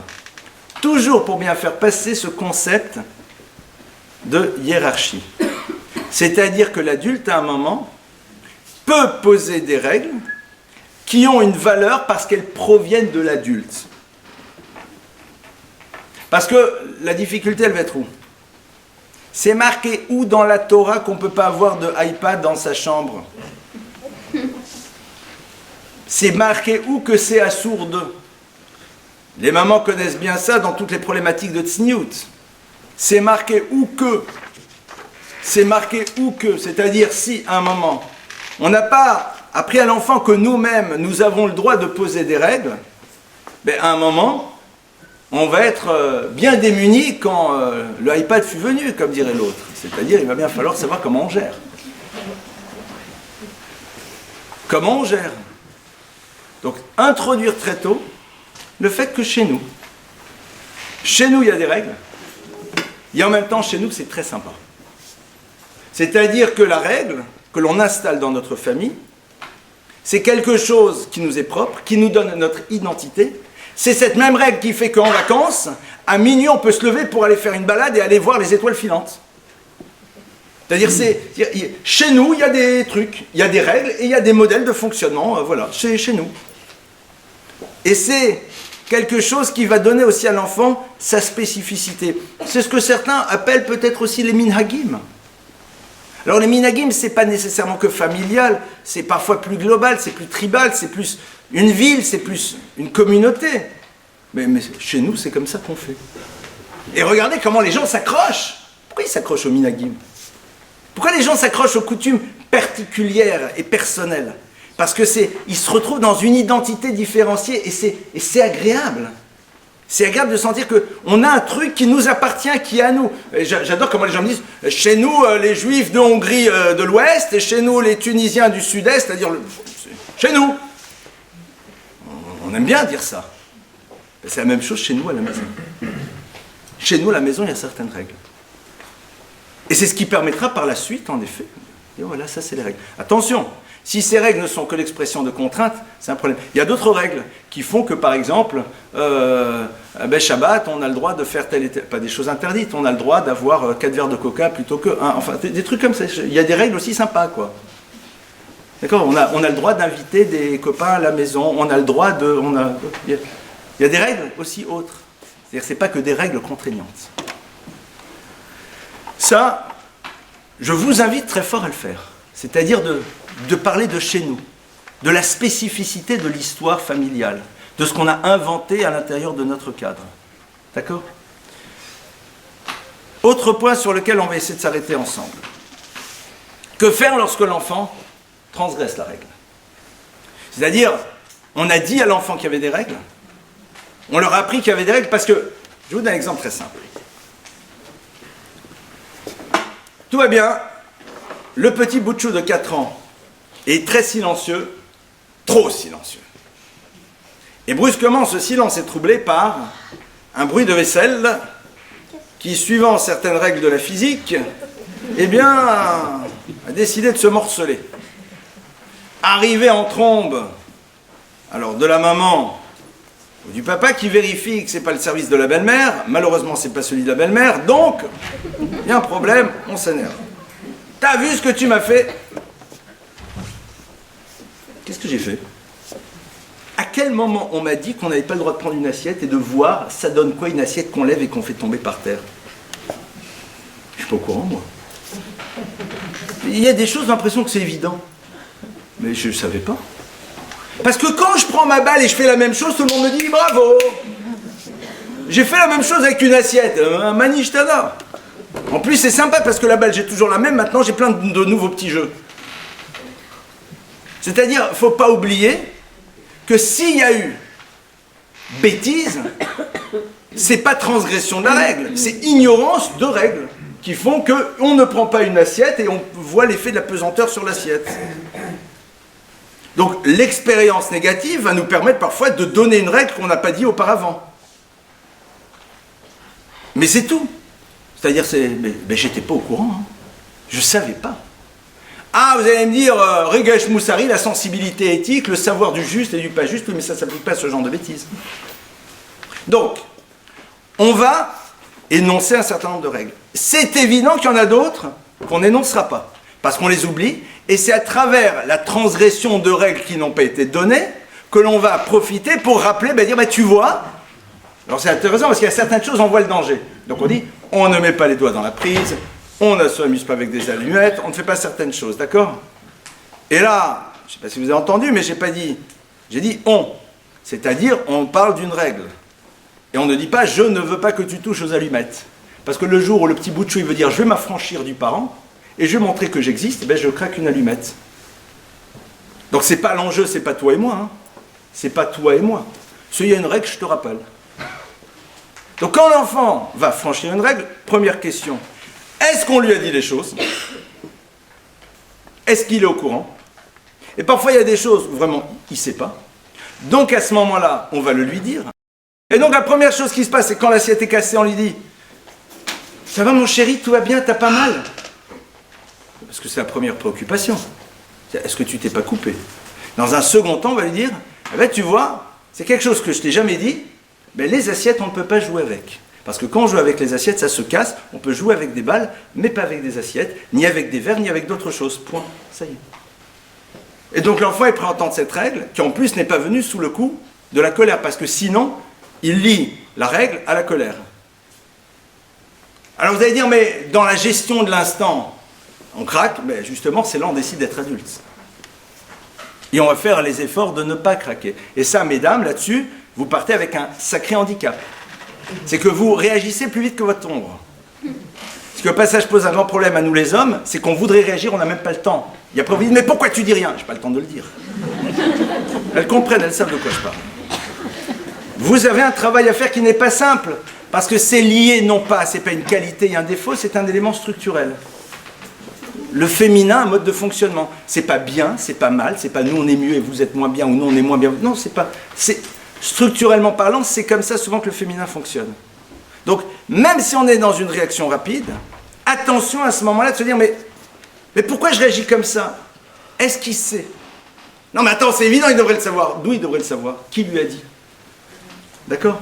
Speaker 2: Toujours pour bien faire passer ce concept de hiérarchie. C'est-à-dire que l'adulte, à un moment, peut poser des règles qui ont une valeur parce qu'elles proviennent de l'adulte. Parce que la difficulté, elle va être où? C'est marqué où dans la Torah qu'on ne peut pas avoir de iPad dans sa chambre? C'est marqué où que c'est assourd de? Les mamans connaissent bien ça dans toutes les problématiques de tsniout. C'est marqué où que? C'est marqué où que? C'est-à-dire si, à un moment, on n'a pas appris à l'enfant que nous-mêmes, nous avons le droit de poser des règles, ben, à un moment, on va être bien démuni quand le iPad fut venu, comme dirait l'autre. C'est-à-dire, il va bien falloir savoir comment on gère. Comment on gère? Donc, introduire très tôt le fait que chez nous, il y a des règles, et en même temps, chez nous, c'est très sympa. C'est-à-dire que la règle que l'on installe dans notre famille, c'est quelque chose qui nous est propre, qui nous donne notre identité. C'est cette même règle qui fait qu'en vacances, à minuit, on peut se lever pour aller faire une balade et aller voir les étoiles filantes. C'est-à-dire, chez nous, il y a des trucs, il y a des règles et il y a des modèles de fonctionnement, voilà, chez nous. Et c'est quelque chose qui va donner aussi à l'enfant sa spécificité. C'est ce que certains appellent peut-être aussi les minhagim. Alors les minhagim, c'est pas nécessairement que familial, c'est parfois plus global, c'est plus tribal, c'est plus une ville, c'est plus une communauté. Mais chez nous, c'est comme ça qu'on fait. Et regardez comment les gens s'accrochent. Pourquoi ils s'accrochent aux minhagim? Pourquoi les gens s'accrochent aux coutumes particulières et personnelles? Parce que ils se retrouvent dans une identité différenciée et c'est agréable. C'est agréable de sentir qu'on a un truc qui nous appartient, qui est à nous. J'adore comment les gens me disent, chez nous, les Juifs de Hongrie de l'Ouest, et chez nous, les Tunisiens du Sud-Est, c'est-à-dire, chez nous. On aime bien dire ça. C'est la même chose chez nous, à la maison. Chez nous, à la maison, il y a certaines règles. Et c'est ce qui permettra par la suite, en effet, de dire, voilà, ça c'est les règles. Attention, si ces règles ne sont que l'expression de contraintes, c'est un problème. Il y a d'autres règles qui font que, par exemple, Shabbat, on a le droit de faire pas des choses interdites, on a le droit d'avoir 4 verres de coca plutôt que 1. Enfin, des trucs comme ça. Il y a des règles aussi sympas, quoi. D'accord, on a le droit d'inviter des copains à la maison, on a le droit de... Il y a des règles aussi autres. C'est-à-dire que ce n'est pas que des règles contraignantes. Ça, je vous invite très fort à le faire. C'est-à-dire de parler de chez nous, de la spécificité de l'histoire familiale, de ce qu'on a inventé à l'intérieur de notre cadre. D'accord? Autre point sur lequel on va essayer de s'arrêter ensemble. Que faire lorsque l'enfant transgresse la règle? C'est-à-dire, on a dit à l'enfant qu'il y avait des règles, on leur a appris qu'il y avait des règles parce que, je vous donne un exemple très simple. Tout va bien, le petit Boutchou de 4 ans est très silencieux, trop silencieux. Et brusquement, ce silence est troublé par un bruit de vaisselle qui, suivant certaines règles de la physique, eh bien, a décidé de se morceler. Arrivé en trombe, alors de la maman ou du papa qui vérifie que ce n'est pas le service de la belle-mère, malheureusement ce n'est pas celui de la belle-mère, donc il y a un problème, on s'énerve. T'as vu ce que tu m'as fait? Qu'est-ce que j'ai fait? À quel moment on m'a dit qu'on n'avait pas le droit de prendre une assiette et de voir ça donne quoi une assiette qu'on lève et qu'on fait tomber par terre? Je suis pas au courant, moi. Il y a des choses, j'ai l'impression que c'est évident. Mais je ne savais pas. Parce que quand je prends ma balle et je fais la même chose, tout le monde me dit bravo. J'ai fait la même chose avec une assiette, un maniche tada. En plus, c'est sympa parce que la balle, j'ai toujours la même. Maintenant, j'ai plein de nouveaux petits jeux. C'est-à-dire, il ne faut pas oublier que s'il y a eu bêtise, c'est pas transgression de la règle, c'est ignorance de règles qui font qu'on ne prend pas une assiette et on voit l'effet de la pesanteur sur l'assiette. Donc l'expérience négative va nous permettre parfois de donner une règle qu'on n'a pas dit auparavant. Mais c'est tout. C'est-à-dire, mais j'étais pas au courant, hein. Je savais pas. Ah, vous allez me dire, Regesh Moussari, la sensibilité éthique, le savoir du juste et du pas juste, oui, mais ça ne s'applique pas à ce genre de bêtises. Donc, on va énoncer un certain nombre de règles. C'est évident qu'il y en a d'autres qu'on n'énoncera pas, parce qu'on les oublie, et c'est à travers la transgression de règles qui n'ont pas été données que l'on va profiter pour rappeler, dire, tu vois, alors c'est intéressant parce qu'il y a certaines choses, on voit le danger. Donc on dit, on ne met pas les doigts dans la prise, on ne s'amuse pas avec des allumettes, on ne fait pas certaines choses, d'accord? Et là, je ne sais pas si vous avez entendu, mais j'ai pas dit, j'ai dit on. C'est-à-dire, on parle d'une règle. Et on ne dit pas, je ne veux pas que tu touches aux allumettes. Parce que le jour où le petit bout de chou, il veut dire, je vais m'affranchir du parent, et je vais montrer que j'existe, je craque une allumette. Donc c'est pas l'enjeu, c'est pas toi et moi, hein. C'est pas toi et moi. S'il y a une règle, je te rappelle. Donc quand l'enfant va franchir une règle, première question, est-ce qu'on lui a dit les choses? Est-ce qu'il est au courant? Et parfois il y a des choses où vraiment il ne sait pas. Donc à ce moment-là, on va le lui dire. Et donc la première chose qui se passe, c'est quand l'assiette est cassée, on lui dit, ça va mon chéri, tout va bien, t'as pas mal? Parce que c'est la première préoccupation. Est-ce que tu t'es pas coupé? Dans un second temps, on va lui dire, tu vois, c'est quelque chose que je t'ai jamais dit, mais les assiettes, on ne peut pas jouer avec. Parce que quand on joue avec les assiettes, ça se casse. On peut jouer avec des balles, mais pas avec des assiettes, ni avec des verres, ni avec d'autres choses. Point. Ça y est. Et donc l'enfant est prêt à entendre cette règle, qui en plus n'est pas venue sous le coup de la colère, parce que sinon, il lie la règle à la colère. Alors vous allez dire, mais dans la gestion de l'instant, on craque, mais justement, c'est là on décide d'être adulte. Et on va faire les efforts de ne pas craquer. Et ça, mesdames, là-dessus, vous partez avec un sacré handicap. C'est que vous réagissez plus vite que votre ombre. Ce que le passage pose un grand problème à nous les hommes, c'est qu'on voudrait réagir, on n'a même pas le temps. Et après vous dites, mais pourquoi tu dis rien? Je n'ai pas le temps de le dire. Elles comprennent, elles savent de quoi je parle. Vous avez un travail à faire qui n'est pas simple, parce que c'est lié, non pas, c'est pas une qualité et un défaut, c'est un élément structurel. Le féminin, un mode de fonctionnement. C'est pas bien, c'est pas mal, c'est pas nous on est mieux et vous êtes moins bien, ou nous on est moins bien. Non, c'est pas... Structurellement parlant, c'est comme ça souvent que le féminin fonctionne. Donc, même si on est dans une réaction rapide, attention à ce moment-là de se dire, mais pourquoi je réagis comme ça? Est-ce qu'il sait? Non mais attends, c'est évident, il devrait le savoir. D'où il devrait le savoir? Qui lui a dit? D'accord?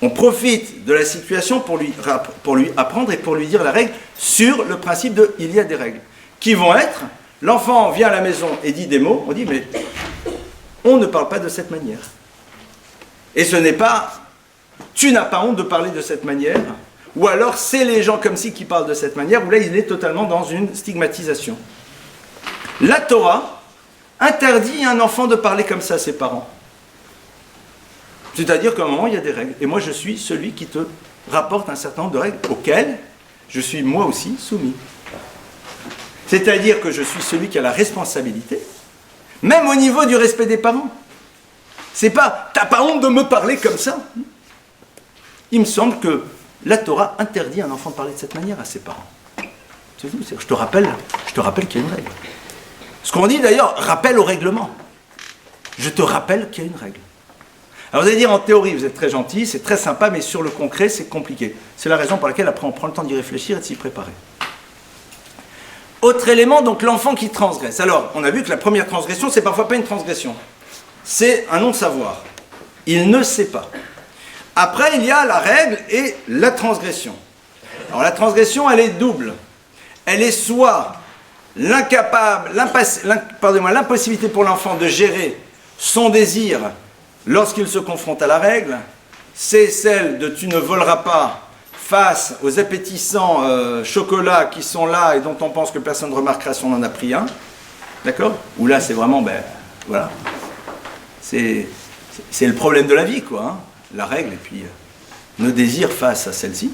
Speaker 2: On profite de la situation pour lui apprendre et pour lui dire la règle sur le principe de il y a des règles. Qui vont être, l'enfant vient à la maison et dit des mots, on dit mais on ne parle pas de cette manière. Et ce n'est pas, tu n'as pas honte de parler de cette manière, ou alors c'est les gens comme ci qui parlent de cette manière, où là il est totalement dans une stigmatisation. La Torah interdit à un enfant de parler comme ça à ses parents. C'est-à-dire qu'à un moment il y a des règles. Et moi je suis celui qui te rapporte un certain nombre de règles auxquelles je suis moi aussi soumis. C'est-à-dire que je suis celui qui a la responsabilité, même au niveau du respect des parents. C'est pas, t'as pas honte de me parler comme ça. Il me semble que la Torah interdit à un enfant de parler de cette manière à ses parents. Je te rappelle qu'il y a une règle. Ce qu'on dit d'ailleurs, rappel au règlement. Je te rappelle qu'il y a une règle. Alors vous allez dire, en théorie, vous êtes très gentil, c'est très sympa, mais sur le concret, c'est compliqué. C'est la raison pour laquelle après on prend le temps d'y réfléchir et de s'y préparer. Autre élément, donc l'enfant qui transgresse. Alors, on a vu que la première transgression, c'est parfois pas une transgression. C'est un non-savoir. Il ne sait pas. Après, il y a la règle et la transgression. Alors, la transgression, elle est double. Elle est soit l'impossibilité pour l'enfant de gérer son désir lorsqu'il se confronte à la règle. C'est celle de tu ne voleras pas face aux appétissants chocolats qui sont là et dont on pense que personne ne remarquera si on en a pris un. D'accord? Ou là, c'est vraiment, voilà. C'est le problème de la vie, quoi. Hein, la règle, et puis nos désirs face à celle-ci.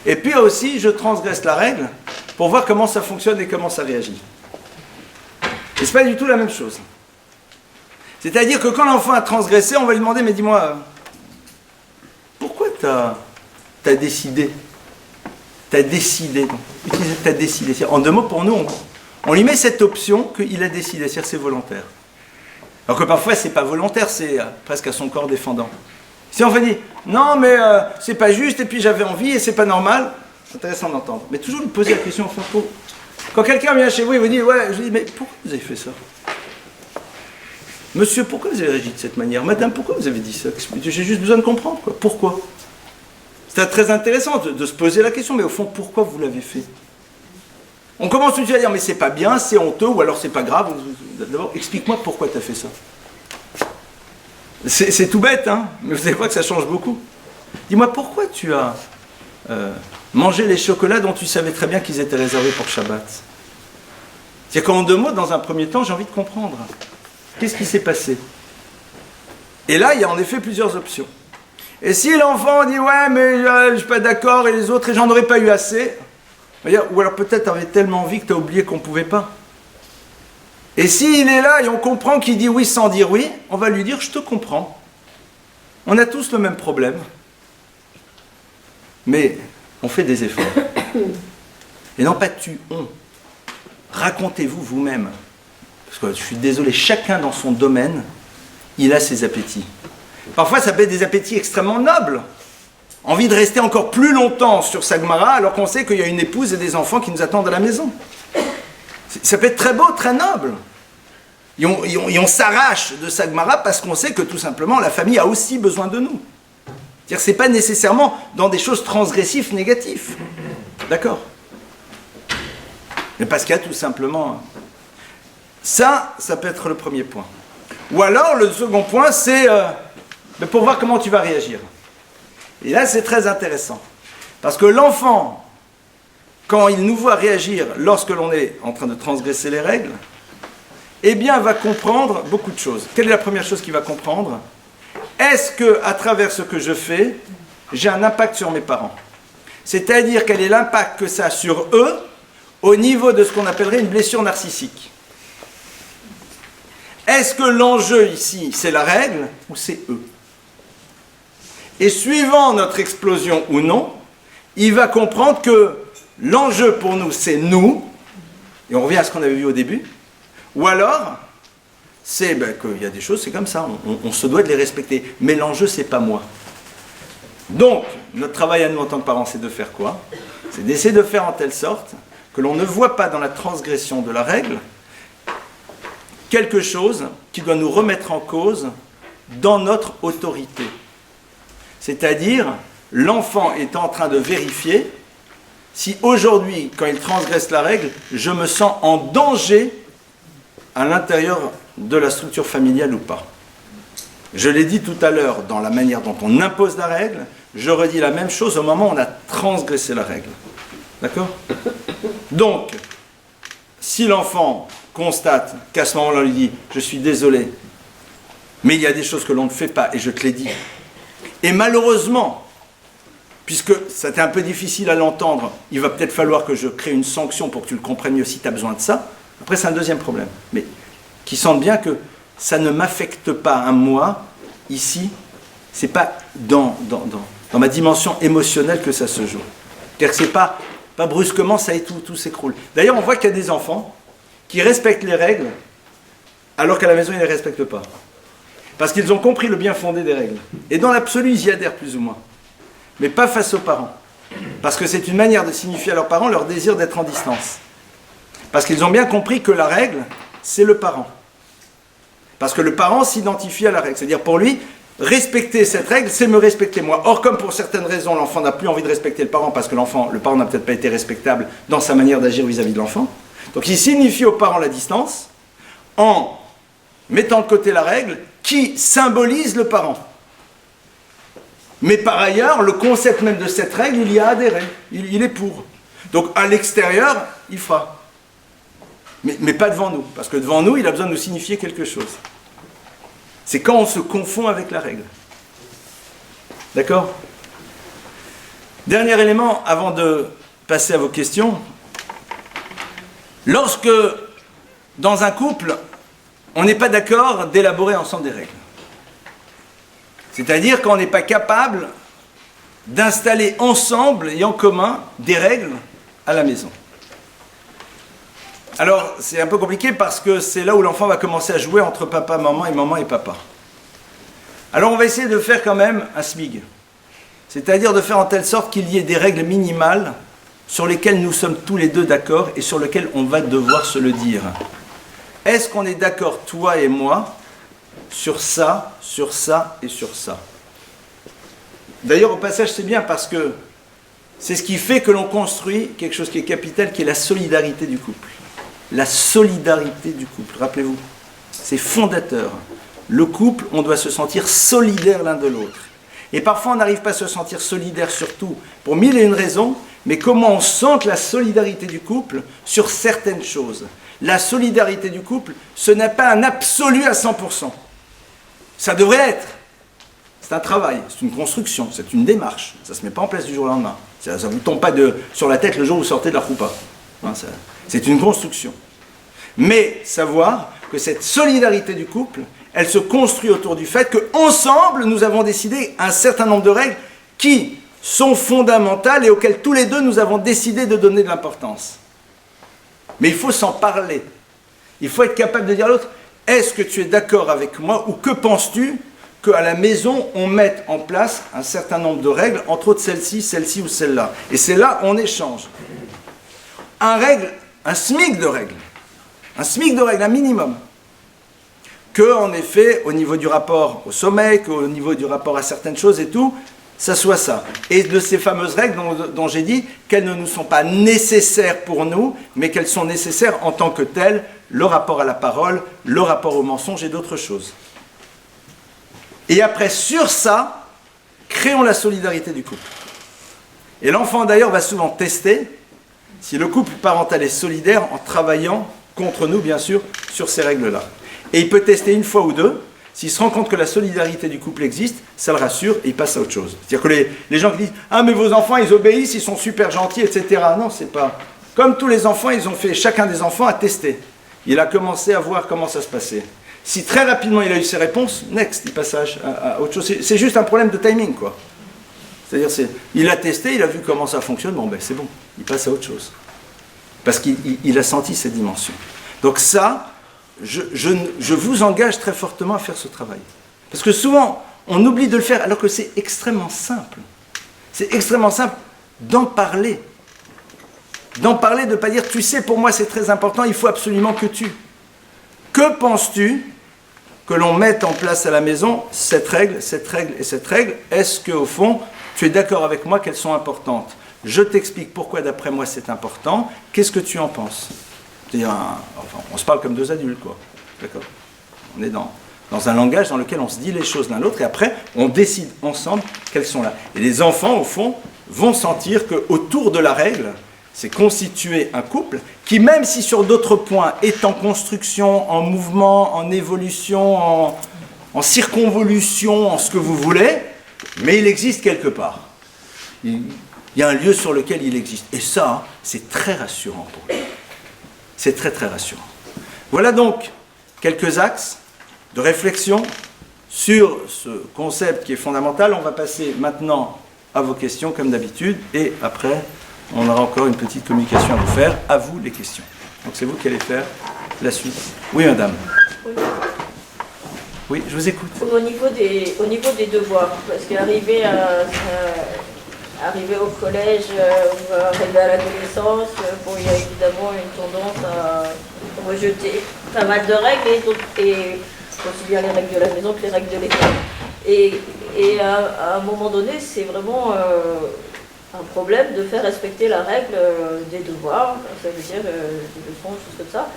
Speaker 2: Et puis aussi, je transgresse la règle pour voir comment ça fonctionne et comment ça réagit. Et c'est pas du tout la même chose. C'est-à-dire que quand l'enfant a transgressé, on va lui demander, mais dis-moi, pourquoi t'as décidé? T'as décidé. Utilisez t'as décidé. En deux mots, pour nous, on lui met cette option qu'il a décidé, c'est-à-dire c'est volontaire. Alors que parfois, c'est pas volontaire, c'est presque à son corps défendant. Si on fait dire, non, mais c'est pas juste, et puis j'avais envie, et c'est pas normal, c'est intéressant d'entendre. Mais toujours lui poser la question, quand quelqu'un vient chez vous et vous dit, ouais, je lui dis, mais pourquoi vous avez fait ça? Monsieur, pourquoi vous avez réagi de cette manière? Madame, pourquoi vous avez dit ça? J'ai juste besoin de comprendre, quoi. Pourquoi? C'est très intéressant de se poser la question, mais au fond, pourquoi vous l'avez fait? On commence tout de suite à dire, mais c'est pas bien, c'est honteux, ou alors c'est pas grave. D'abord, explique-moi pourquoi tu as fait ça. C'est tout bête, hein, mais vous savez quoi que ça change beaucoup. Dis-moi, pourquoi tu as mangé les chocolats dont tu savais très bien qu'ils étaient réservés pour Shabbat? C'est qu'en deux mots, dans un premier temps, j'ai envie de comprendre. Qu'est-ce qui s'est passé? Et là, il y a en effet plusieurs options. Et si l'enfant dit, ouais, mais je ne suis pas d'accord, et les autres, et j'en aurais pas eu assez, ou alors peut-être tu avais tellement envie que tu as oublié qu'on ne pouvait pas. Et s'il est là et on comprend qu'il dit oui sans dire oui, on va lui dire, je te comprends. On a tous le même problème. Mais on fait des efforts. Et non pas tu, on. Racontez-vous vous-même. Parce que je suis désolé, chacun dans son domaine, il a ses appétits. Parfois, ça peut être des appétits extrêmement nobles. Envie de rester encore plus longtemps sur sa Gemara, alors qu'on sait qu'il y a une épouse et des enfants qui nous attendent à la maison. Ça peut être très beau, très noble. Et on s'arrache de sa Gemara parce qu'on sait que tout simplement, la famille a aussi besoin de nous. C'est-à-dire que ce n'est pas nécessairement dans des choses transgressives, négatives. D'accord? Mais parce qu'il y a tout simplement... Ça peut être le premier point. Ou alors, le second point, c'est pour voir comment tu vas réagir. Et là, c'est très intéressant. Parce que l'enfant, quand il nous voit réagir lorsque l'on est en train de transgresser les règles, eh bien, va comprendre beaucoup de choses. Quelle est la première chose qu'il va comprendre? Est-ce qu'à travers ce que je fais, j'ai un impact sur mes parents? C'est-à-dire, quel est l'impact que ça a sur eux au niveau de ce qu'on appellerait une blessure narcissique? Est-ce que l'enjeu ici, c'est la règle ou c'est eux? Et suivant notre explosion ou non, il va comprendre que l'enjeu pour nous, c'est nous, et on revient à ce qu'on avait vu au début, ou alors, c'est qu'il y a des choses, c'est comme ça, on se doit de les respecter, mais l'enjeu, c'est pas moi. Donc, notre travail à nous en tant que parents, c'est de faire quoi? C'est d'essayer de faire en telle sorte que l'on ne voit pas dans la transgression de la règle quelque chose qui doit nous remettre en cause dans notre autorité. C'est-à-dire, l'enfant est en train de vérifier si aujourd'hui, quand il transgresse la règle, je me sens en danger à l'intérieur de la structure familiale ou pas. Je l'ai dit tout à l'heure dans la manière dont on impose la règle, je redis la même chose au moment où on a transgressé la règle. D'accord? Donc, si l'enfant constate qu'à ce moment-là, on lui dit « je suis désolé, mais il y a des choses que l'on ne fait pas, et je te l'ai dit ». Et malheureusement, puisque c'était un peu difficile à l'entendre, il va peut-être falloir que je crée une sanction pour que tu le comprennes mieux si tu as besoin de ça. Après, c'est un deuxième problème. Mais qui sentent bien que ça ne m'affecte pas à moi, ici, c'est pas dans ma dimension émotionnelle que ça se joue. C'est-à-dire que c'est pas brusquement, ça et tout s'écroule. D'ailleurs, on voit qu'il y a des enfants qui respectent les règles, alors qu'à la maison, ils ne les respectent pas. Parce qu'ils ont compris le bien fondé des règles. Et dans l'absolu, ils y adhèrent plus ou moins. Mais pas face aux parents. Parce que c'est une manière de signifier à leurs parents leur désir d'être en distance. Parce qu'ils ont bien compris que la règle, c'est le parent. Parce que le parent s'identifie à la règle. C'est-à-dire pour lui, respecter cette règle, c'est me respecter moi. Or, comme pour certaines raisons, l'enfant n'a plus envie de respecter le parent parce que le parent n'a peut-être pas été respectable dans sa manière d'agir vis-à-vis de l'enfant. Donc il signifie au parent la distance en mettant de côté la règle qui symbolise le parent. Mais par ailleurs, le concept même de cette règle, il y a adhéré. Il est pour. Donc à l'extérieur, il fera. Mais pas devant nous. Parce que devant nous, il a besoin de nous signifier quelque chose. C'est quand on se confond avec la règle. D'accord? Dernier élément, avant de passer à vos questions. Lorsque, dans un couple, on n'est pas d'accord d'élaborer ensemble des règles. C'est-à-dire qu'on n'est pas capable d'installer ensemble et en commun des règles à la maison. Alors, c'est un peu compliqué parce que c'est là où l'enfant va commencer à jouer entre papa, maman et papa. Alors, on va essayer de faire quand même un SMIG. C'est-à-dire de faire en telle sorte qu'il y ait des règles minimales sur lesquelles nous sommes tous les deux d'accord et sur lesquelles on va devoir se le dire. Est-ce qu'on est d'accord, toi et moi, sur ça et sur ça? D'ailleurs, au passage, c'est bien parce que c'est ce qui fait que l'on construit quelque chose qui est capital, qui est la solidarité du couple. La solidarité du couple, rappelez-vous, c'est fondateur. Le couple, on doit se sentir solidaire l'un de l'autre. Et parfois, on n'arrive pas à se sentir solidaire surtout pour mille et une raisons, mais comment on sente la solidarité du couple sur certaines choses. La solidarité du couple, ce n'est pas un absolu à 100%. Ça devrait être. C'est un travail, c'est une construction, c'est une démarche. Ça ne se met pas en place du jour au lendemain. Ça ne vous tombe pas sur la tête le jour où vous sortez de la roupa. C'est une construction. Mais savoir que cette solidarité du couple, elle se construit autour du fait qu'ensemble, nous avons décidé un certain nombre de règles qui sont fondamentales et auxquelles tous les deux, nous avons décidé de donner de l'importance. Mais il faut s'en parler. Il faut être capable de dire à l'autre, est-ce que tu es d'accord avec moi ou que penses-tu qu'à la maison, on mette en place un certain nombre de règles, entre autres celle-ci ou celle-là. Et c'est là on échange. Un SMIC de règles. Un SMIC de règles, un minimum. Que, en effet, au niveau du rapport au sommeil, qu'au niveau du rapport à certaines choses et tout, ça soit ça. Et de ces fameuses règles dont j'ai dit qu'elles ne nous sont pas nécessaires pour nous, mais qu'elles sont nécessaires en tant que telles, le rapport à la parole, le rapport au mensonge et d'autres choses. Et après, sur ça, créons la solidarité du couple. Et l'enfant, d'ailleurs, va souvent tester si le couple parental est solidaire en travaillant contre nous, bien sûr, sur ces règles-là. Et il peut tester une fois ou deux. S'il se rend compte que la solidarité du couple existe, ça le rassure et il passe à autre chose. C'est-à-dire que les gens qui disent « Ah, mais vos enfants, ils obéissent, ils sont super gentils, etc. » Non, c'est pas... Comme tous les enfants, ils ont fait, chacun des enfants a testé. Il a commencé à voir comment ça se passait. Si très rapidement il a eu ses réponses, next, il passe à autre chose. C'est juste un problème de timing, quoi. C'est-à-dire, il a testé, il a vu comment ça fonctionne, bon ben c'est bon, il passe à autre chose. Parce qu'il a senti cette dimension. Donc ça, je vous engage très fortement à faire ce travail. Parce que souvent, on oublie de le faire alors que c'est extrêmement simple. C'est extrêmement simple d'en parler. D'en parler, de ne pas dire, tu sais, pour moi c'est très important, il faut absolument que tu... Que penses-tu que l'on mette en place à la maison cette règle et cette règle? Est-ce qu'au fond, tu es d'accord avec moi qu'elles sont importantes? Je t'explique pourquoi d'après moi c'est important. Qu'est-ce que tu en penses? Enfin, on se parle comme deux adultes, quoi. D'accord? On est dans un langage dans lequel on se dit les choses l'un l'autre et après, on décide ensemble qu'elles sont là. Et les enfants, au fond, vont sentir qu'autour de la règle, c'est constituer un couple qui, même si sur d'autres points, est en construction, en mouvement, en évolution, en circonvolution, en ce que vous voulez, mais il existe quelque part. Il y a un lieu sur lequel il existe. Et ça, c'est très rassurant pour lui. C'est très très rassurant. Voilà donc quelques axes de réflexion sur ce concept qui est fondamental. On va passer maintenant à vos questions comme d'habitude et après on aura encore une petite communication à vous faire. À vous les questions. Donc c'est vous qui allez faire la suite. Oui madame. Oui, je vous écoute.
Speaker 1: Au niveau des devoirs, parce qu'arriver arrivé au collège, arrivé à l'adolescence, bon, il y a évidemment une tendance à rejeter pas mal de règles, et aussi bien les règles de la maison que les règles de l'école. Et à un moment donné, c'est vraiment un problème de faire respecter la règle des devoirs, ça veut dire des leçons, des choses comme ça,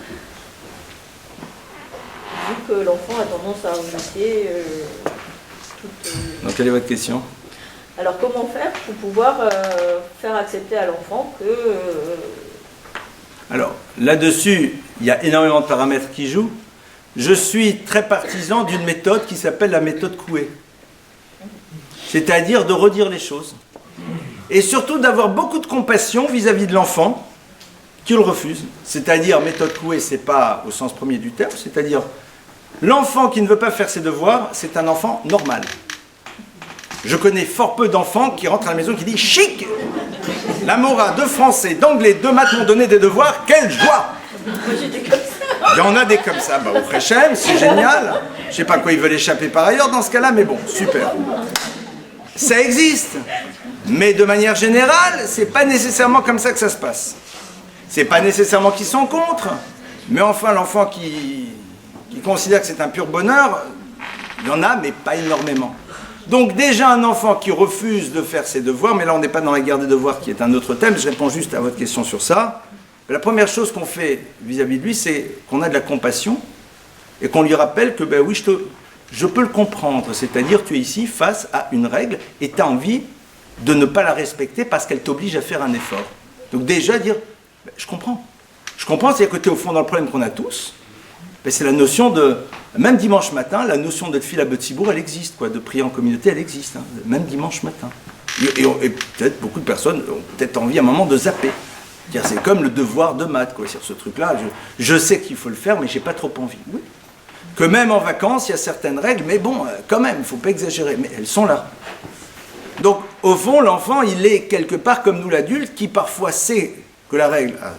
Speaker 1: vu que l'enfant a tendance à rejeter toute...
Speaker 2: Donc quelle est votre question?
Speaker 1: Alors comment faire pour pouvoir faire accepter à l'enfant que...
Speaker 2: Alors là-dessus, il y a énormément de paramètres qui jouent. Je suis très partisan d'une méthode qui s'appelle la méthode Coué. C'est-à-dire de redire les choses. Et surtout d'avoir beaucoup de compassion vis-à-vis de l'enfant qui le refuse. C'est-à-dire, méthode Coué, c'est pas au sens premier du terme, c'est-à-dire l'enfant qui ne veut pas faire ses devoirs, c'est un enfant normal. Je connais fort peu d'enfants qui rentrent à la maison et qui disent « Chic ! La Mora, de français, d'anglais, de maths m'ont donné des devoirs, quelle joie !» Il y en a des comme ça, bah, au Frechem, c'est génial. Je sais pas quoi ils veulent échapper par ailleurs dans ce cas-là, mais bon, super. Ça existe, mais de manière générale, c'est pas nécessairement comme ça que ça se passe. C'est pas nécessairement qu'ils sont contre, mais enfin, l'enfant qui considère que c'est un pur bonheur, il y en a, mais pas énormément. Donc déjà un enfant qui refuse de faire ses devoirs, mais là on n'est pas dans la guerre des devoirs qui est un autre thème, je réponds juste à votre question sur ça. La première chose qu'on fait vis-à-vis de lui, c'est qu'on a de la compassion et qu'on lui rappelle que ben oui, je peux le comprendre, c'est-à-dire tu es ici face à une règle et tu as envie de ne pas la respecter parce qu'elle t'oblige à faire un effort. Donc déjà dire, ben, je comprends, c'est-à-dire que tu es au fond dans le problème qu'on a tous. Ben, c'est la notion de, même dimanche matin, la notion d'être fil à Beutsibourg, elle existe, quoi, de prier en communauté, elle existe, hein, même dimanche matin. Et peut-être beaucoup de personnes ont peut-être envie à un moment de zapper. C'est comme le devoir de maths, quoi, sur ce truc-là. Je sais qu'il faut le faire, mais j'ai pas trop envie. Oui. Que même en vacances, il y a certaines règles, mais bon, quand même, il ne faut pas exagérer, mais elles sont là. Donc, au fond, l'enfant, il est quelque part comme nous l'adulte, qui parfois sait que la règle a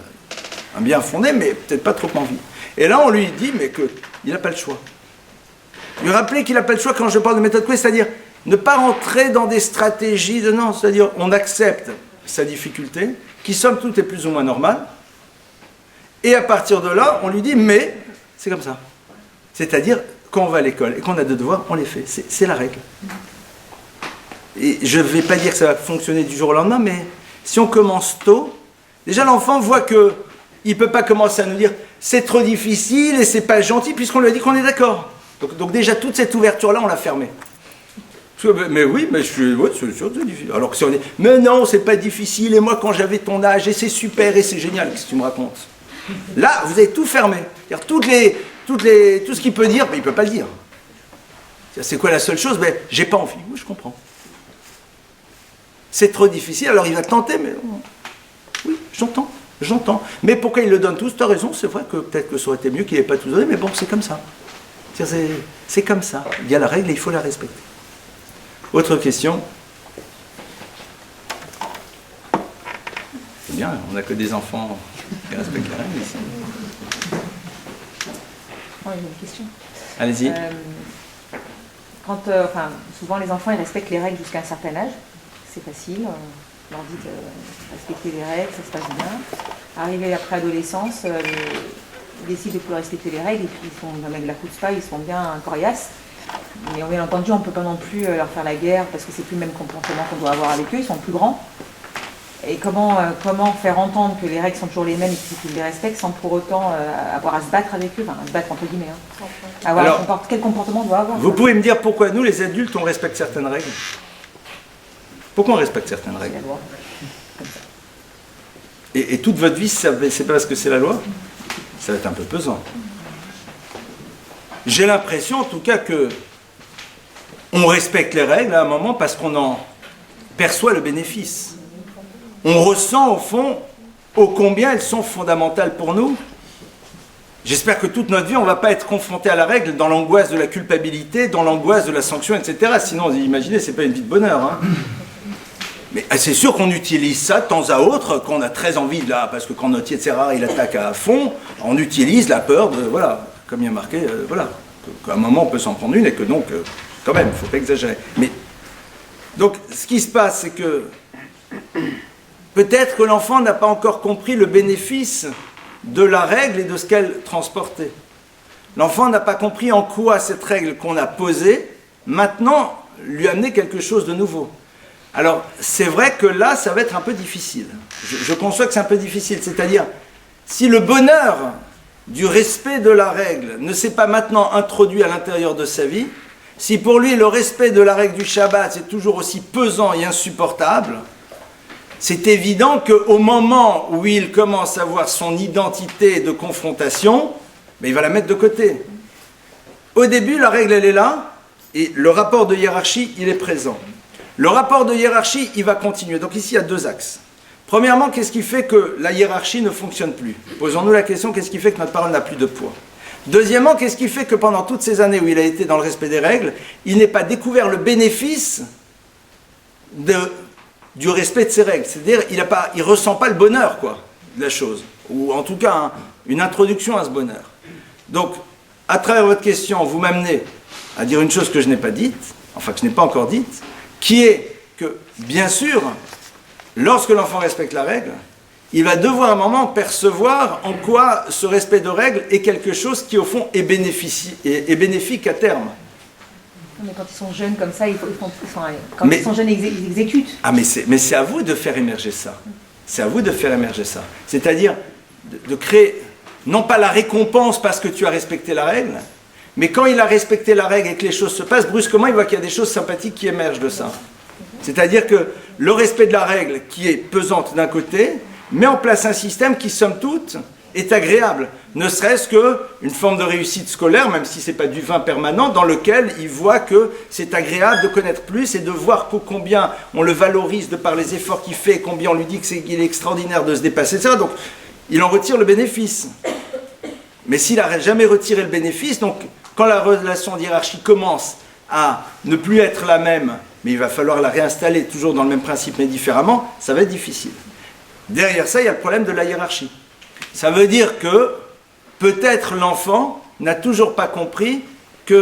Speaker 2: un bien fondé, mais peut-être pas trop envie. Et là, on lui dit, mais qu'il n'a pas le choix. Lui rappeler qu'il n'a pas le choix quand je parle de méthode Coué, c'est-à-dire ne pas rentrer dans des stratégies de non, c'est-à-dire on accepte sa difficulté, qui somme toute est plus ou moins normale, et à partir de là, on lui dit, mais c'est comme ça. C'est-à-dire, quand on va à l'école et qu'on a des devoirs, on les fait. C'est la règle. Et je ne vais pas dire que ça va fonctionner du jour au lendemain, mais si on commence tôt, déjà l'enfant voit qu'il ne peut pas commencer à nous dire c'est trop difficile et c'est pas gentil, puisqu'on lui a dit qu'on est d'accord. Donc déjà, toute cette ouverture-là, on l'a fermée. Mais oui, mais c'est sûr que c'est difficile. Alors que si on dit mais non, c'est pas difficile, et moi quand j'avais ton âge, et c'est super, et c'est génial, qu'est-ce que tu me racontes? Là, vous avez tout fermé. Tout ce qu'il peut dire, mais il ne peut pas le dire. C'est quoi la seule chose? Ben, j'ai pas envie. Oui, je comprends. C'est trop difficile, alors il va tenter, mais oui, j'entends. Mais pourquoi il le donne tous? Tu as raison, c'est vrai que peut-être que ça aurait été mieux qu'il n'ait pas tout donné, mais bon, c'est comme ça. C'est comme ça. Il y a la règle et il faut la respecter. Autre question? C'est bien, on n'a que des enfants qui respectent la règle ici.
Speaker 3: Oh, il y a une question.
Speaker 2: Allez-y.
Speaker 3: Souvent les enfants ils respectent les règles jusqu'à un certain âge. C'est facile, on leur dit de respecter les règles, ça se passe bien. Arrivé après l'adolescence, ils décident de plus respecter les règles et puis ils font avec la chutzpah, ils sont bien coriaces. Mais bien entendu, on ne peut pas non plus leur faire la guerre parce que c'est plus le même comportement qu'on doit avoir avec eux, ils sont plus grands. Et comment faire entendre que les règles sont toujours les mêmes et qu'ils les respectent sans pour autant avoir à se battre avec eux, enfin à se battre entre guillemets. Hein. Quel comportement on doit avoir?
Speaker 2: Vous pouvez me dire pourquoi nous, les adultes, on respecte certaines règles? Pourquoi on respecte certaines règles?
Speaker 3: C'est la loi.
Speaker 2: Et toute votre vie, c'est pas parce que c'est la loi? Ça va être un peu pesant. J'ai l'impression, en tout cas, que on respecte les règles à un moment parce qu'on en perçoit le bénéfice. On ressent, au fond, ô combien elles sont fondamentales pour nous. J'espère que toute notre vie, on ne va pas être confronté à la règle dans l'angoisse de la culpabilité, dans l'angoisse de la sanction, etc. Sinon, imaginez, c'est pas une vie de bonheur. Hein. Mais c'est sûr qu'on utilise ça de temps à autre, quand on a très envie, là, parce que quand notre etc. il attaque à fond, on utilise la peur de, voilà, comme il y a marqué, voilà, qu'à un moment on peut s'en prendre une et que donc, quand même, il ne faut pas exagérer. Mais, donc, ce qui se passe, c'est que peut-être que l'enfant n'a pas encore compris le bénéfice de la règle et de ce qu'elle transportait. L'enfant n'a pas compris en quoi cette règle qu'on a posée, maintenant, lui amenait quelque chose de nouveau. Alors, c'est vrai que là, ça va être un peu difficile. Je conçois que c'est un peu difficile. C'est-à-dire, si le bonheur du respect de la règle ne s'est pas maintenant introduit à l'intérieur de sa vie, si pour lui le respect de la règle du Shabbat c'est toujours aussi pesant et insupportable, c'est évident qu'au moment où il commence à voir son identité de confrontation, il va la mettre de côté. Au début, la règle, elle est là, et le rapport de hiérarchie, il est présent. Le rapport de hiérarchie, il va continuer. Donc ici, il y a deux axes. Premièrement, qu'est-ce qui fait que la hiérarchie ne fonctionne plus? Posons-nous la question, qu'est-ce qui fait que notre parole n'a plus de poids? Deuxièmement, qu'est-ce qui fait que pendant toutes ces années où il a été dans le respect des règles, il n'ait pas découvert le bénéfice du respect de ces règles? C'est-à-dire, il ne ressent pas le bonheur de la chose, ou en tout cas une introduction à ce bonheur. Donc, à travers votre question, vous m'amenez à dire une chose que je n'ai pas dite, enfin que je n'ai pas encore dite, qui est que, bien sûr, lorsque l'enfant respecte la règle, il va devoir à un moment percevoir en quoi ce respect de règles est quelque chose qui, au fond, est bénéfique à terme.
Speaker 3: Mais quand ils sont jeunes comme ça, ils sont jeunes, ils exécutent.
Speaker 2: Ah, mais c'est à vous de faire émerger ça. C'est à vous de faire émerger ça. C'est-à-dire de créer, non pas la récompense parce que tu as respecté la règle, mais quand il a respecté la règle et que les choses se passent, brusquement, il voit qu'il y a des choses sympathiques qui émergent de ça. C'est-à-dire que le respect de la règle, qui est pesante d'un côté, met en place un système qui, somme toute, est agréable. Ne serait-ce qu'une forme de réussite scolaire, même si ce n'est pas du vin permanent, dans lequel il voit que c'est agréable de connaître plus et de voir combien on le valorise de par les efforts qu'il fait, et combien on lui dit qu'il est extraordinaire de se dépasser, etc. Donc, il en retire le bénéfice. Mais s'il n'a jamais retiré le bénéfice, donc quand la relation d'hiérarchie commence à ne plus être la même, mais il va falloir la réinstaller toujours dans le même principe mais différemment, ça va être difficile. Derrière ça, il y a le problème de la hiérarchie. Ça veut dire que peut-être l'enfant n'a toujours pas compris qu'à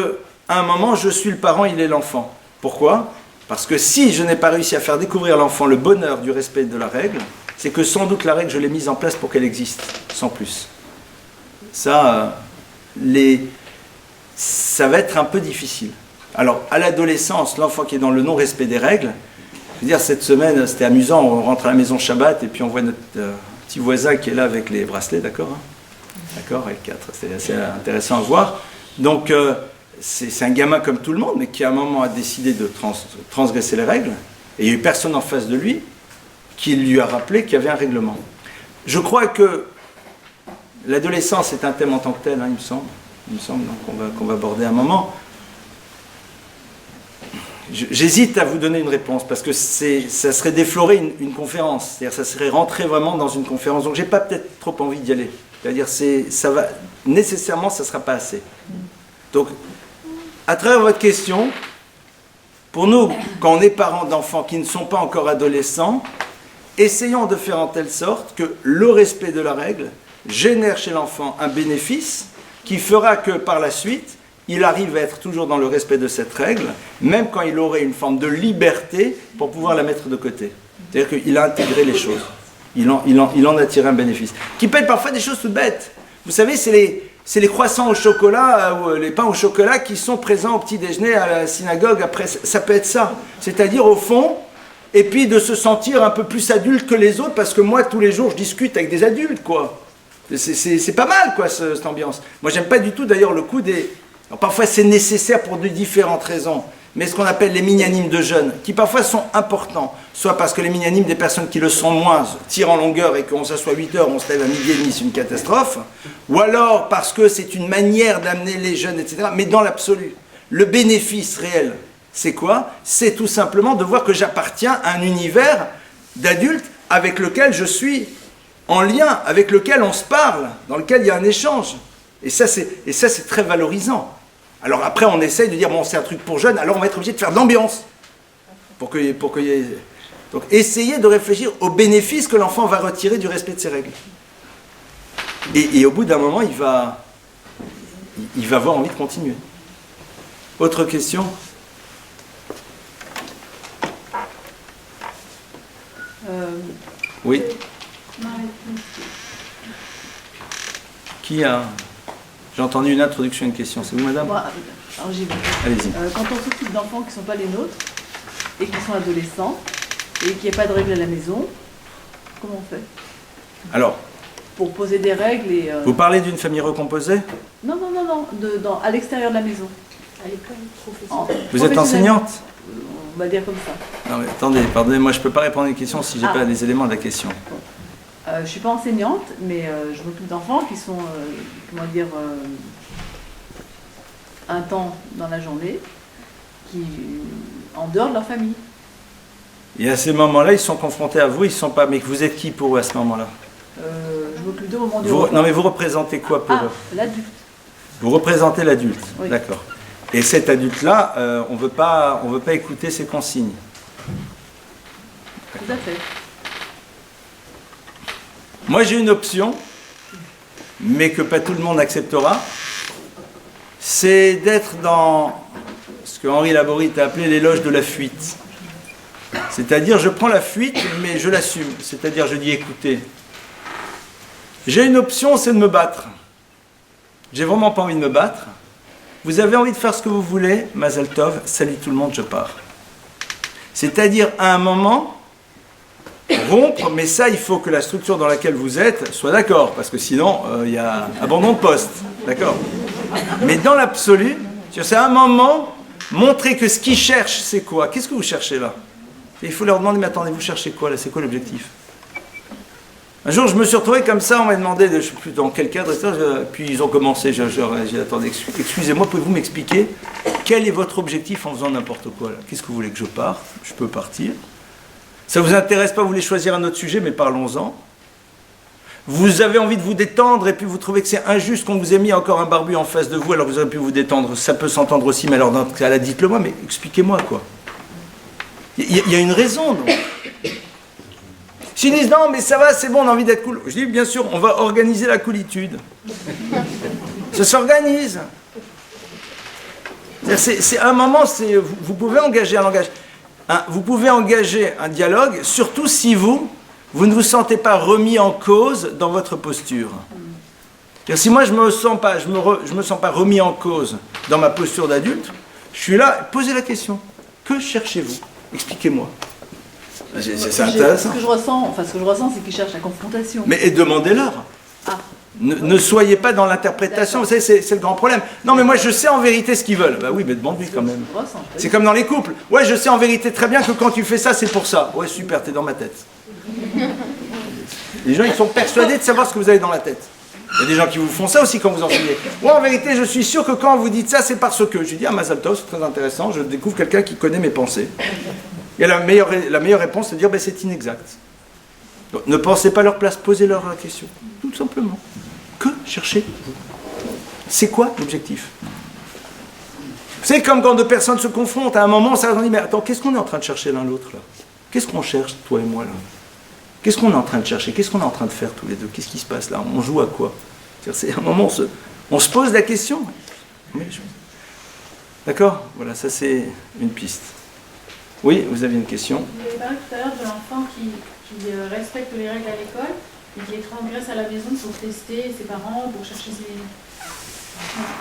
Speaker 2: un moment, je suis le parent, il est l'enfant. Pourquoi? Parce que si je n'ai pas réussi à faire découvrir à l'enfant le bonheur du respect de la règle, c'est que sans doute la règle, je l'ai mise en place pour qu'elle existe, sans plus. Ça va être un peu difficile. Alors, à l'adolescence, l'enfant qui est dans le non-respect des règles, je veux dire, cette semaine, c'était amusant, on rentre à la maison Shabbat et puis on voit notre petit voisin qui est là avec les bracelets, d'accord, d'accord, avec 4, c'est assez intéressant à voir. Donc, c'est un gamin comme tout le monde, mais qui à un moment a décidé de transgresser les règles, et il n'y a eu personne en face de lui qui lui a rappelé qu'il y avait un règlement. Je crois que l'adolescence est un thème en tant que tel, il me semble donc qu'on va aborder un moment. J'hésite à vous donner une réponse parce que ça serait déflorer une conférence, c'est-à-dire ça serait rentrer vraiment dans une conférence, donc j'ai pas peut-être trop envie d'y aller. C'est-à-dire nécessairement ça ne sera pas assez. Donc, à travers votre question, pour nous, quand on est parents d'enfants qui ne sont pas encore adolescents, essayons de faire en telle sorte que le respect de la règle génère chez l'enfant un bénéfice qui fera que par la suite, il arrive à être toujours dans le respect de cette règle, même quand il aurait une forme de liberté pour pouvoir la mettre de côté. C'est-à-dire qu'il a intégré les choses. Il en a tiré un bénéfice. Qui peut être parfois des choses toutes bêtes. Vous savez, c'est les croissants au chocolat, ou les pains au chocolat qui sont présents au petit déjeuner à la synagogue. Après, ça peut être ça. C'est-à-dire, au fond, et puis de se sentir un peu plus adulte que les autres, parce que moi, tous les jours, je discute avec des adultes, quoi. C'est pas mal, quoi, cette ambiance. Moi, j'aime pas du tout, d'ailleurs, le coup des... Alors, parfois, c'est nécessaire pour de différentes raisons, mais ce qu'on appelle les mignanimes de jeunes, qui parfois sont importants, soit parce que les mignanimes des personnes qui le sont moins tirent en longueur et qu'on s'assoit 8 heures, on se lève à midi et demi, c'est une catastrophe, ou alors parce que c'est une manière d'amener les jeunes, etc. Mais dans l'absolu, le bénéfice réel, c'est quoi? C'est tout simplement de voir que j'appartiens à un univers d'adultes avec lequel je suis en lien, avec lequel on se parle, dans lequel il y a un échange. Et ça, c'est très valorisant. Alors après, on essaye de dire, bon, c'est un truc pour jeunes, alors on va être obligé de faire de l'ambiance. Pour qu'il y ait... Donc, essayez de réfléchir aux bénéfices que l'enfant va retirer du respect de ses règles. Et au bout d'un moment, il va avoir envie de continuer. Autre question? Oui. Qui a... J'ai entendu une introduction, une question. C'est vous, madame?
Speaker 4: Moi, alors j'y vais.
Speaker 2: Allez-y.
Speaker 4: Quand on s'occupe d'enfants qui ne sont pas les nôtres et qui sont adolescents et qu'il n'y a pas de règles à la maison, comment on fait
Speaker 2: Alors,
Speaker 4: pour poser des règles et...
Speaker 2: vous parlez d'une famille recomposée?
Speaker 4: Non, à l'extérieur de la maison.
Speaker 1: À l'école professionnelle.
Speaker 2: Vous êtes enseignante?
Speaker 4: On va dire comme ça.
Speaker 2: Non mais attendez, pardonnez-moi, je ne peux pas répondre à une question si je n'ai pas les éléments de la question.
Speaker 4: Je ne suis pas enseignante, mais je m'occupe d'enfants qui sont, un temps dans la journée, qui en dehors de leur famille.
Speaker 2: Et à ces moments-là, ils sont confrontés à vous, ils sont pas... Mais vous êtes qui pour eux à ce moment-là?
Speaker 4: Je m'occupe d'eux au moment du
Speaker 2: vous,
Speaker 4: repas.
Speaker 2: Non mais vous représentez quoi pour eux?
Speaker 4: L'adulte.
Speaker 2: Vous représentez l'adulte,
Speaker 4: Oui.
Speaker 2: d'accord. Et cet adulte-là, on veut pas écouter ses consignes.
Speaker 4: Tout à fait.
Speaker 2: Moi j'ai une option, mais que pas tout le monde acceptera, c'est d'être dans ce que Henri Laborit a appelé l'éloge de la fuite. C'est-à-dire je prends la fuite, mais je l'assume. C'est-à-dire je dis écoutez, j'ai une option, c'est de me battre. J'ai vraiment pas envie de me battre. Vous avez envie de faire ce que vous voulez, Mazel Tov, salut tout le monde, je pars. C'est-à-dire à un moment, rompre, mais ça il faut que la structure dans laquelle vous êtes soit d'accord, parce que sinon il y a abandon de poste, d'accord? Mais dans l'absolu, c'est à un moment, montrer que ce qu'ils cherchent c'est quoi? Qu'est-ce que vous cherchez là? Et il faut leur demander, mais attendez, vous cherchez quoi là? C'est quoi l'objectif? Un jour, je me suis retrouvé comme ça, on m'a demandé, je ne sais plus dans quel cadre, puis ils ont commencé, j'ai attendez, excusez-moi, pouvez-vous m'expliquer quel est votre objectif en faisant n'importe quoi là? Qu'est-ce que vous voulez que je parte? Je peux partir. Ça ne vous intéresse pas, vous voulez choisir un autre sujet, mais parlons-en. Vous avez envie de vous détendre et puis vous trouvez que c'est injuste qu'on vous ait mis encore un barbu en face de vous alors que vous auriez pu vous détendre. Ça peut s'entendre aussi, mais alors dans ce cas-là, dites-le moi, mais expliquez-moi quoi. Il y a une raison donc. S'ils disent non mais ça va, c'est bon, on a envie d'être cool. Je dis bien sûr, on va organiser la coolitude. Ça s'organise. C'est un moment, vous pouvez engager un langage. Vous pouvez engager un dialogue, surtout si vous ne vous sentez pas remis en cause dans votre posture. Si moi je me sens pas remis en cause dans ma posture d'adulte, je suis là, posez la question. Que cherchez-vous? Expliquez-moi. C'est intéressant.
Speaker 4: Ce que je ressens, c'est qu'ils cherchent la confrontation.
Speaker 2: Mais demandez-leur.
Speaker 4: Ah.
Speaker 2: Ne soyez pas dans l'interprétation, vous savez, c'est le grand problème. Non, mais moi je sais en vérité ce qu'ils veulent. Bah oui, mais demande-lui quand même. C'est comme dans les couples. Ouais, je sais en vérité très bien que quand tu fais ça, c'est pour ça. Ouais, super, t'es dans ma tête. Les gens, ils sont persuadés de savoir ce que vous avez dans la tête. Il y a des gens qui vous font ça aussi quand vous enseignez. Moi, en vérité, je suis sûr que quand vous dites ça, c'est parce que. Je dis, ah, Mazel Tov, c'est très intéressant, je découvre quelqu'un qui connaît mes pensées. Et la meilleure réponse, c'est de dire, ben, c'est inexact. Donc, ne pensez pas à leur place, posez-leur la question. Tout simplement. Que cherchez-vous? C'est quoi l'objectif? C'est comme quand deux personnes se confrontent, à un moment, ça dit, mais attends, qu'est-ce qu'on est en train de chercher l'un l'autre là? Qu'est-ce qu'on cherche, toi et moi là? Qu'est-ce qu'on est en train de chercher? Qu'est-ce qu'on est en train de faire tous les deux? Qu'est-ce qui se passe là? On joue à quoi? C'est un moment, on se pose la question. D'accord? Voilà, ça c'est une piste. Oui, vous aviez une question?
Speaker 5: Vous avez parlé tout à l'heure de l'enfant qui respecte les règles à l'école et qui les transgresse à la maison pour tester ses parents, pour chercher ses...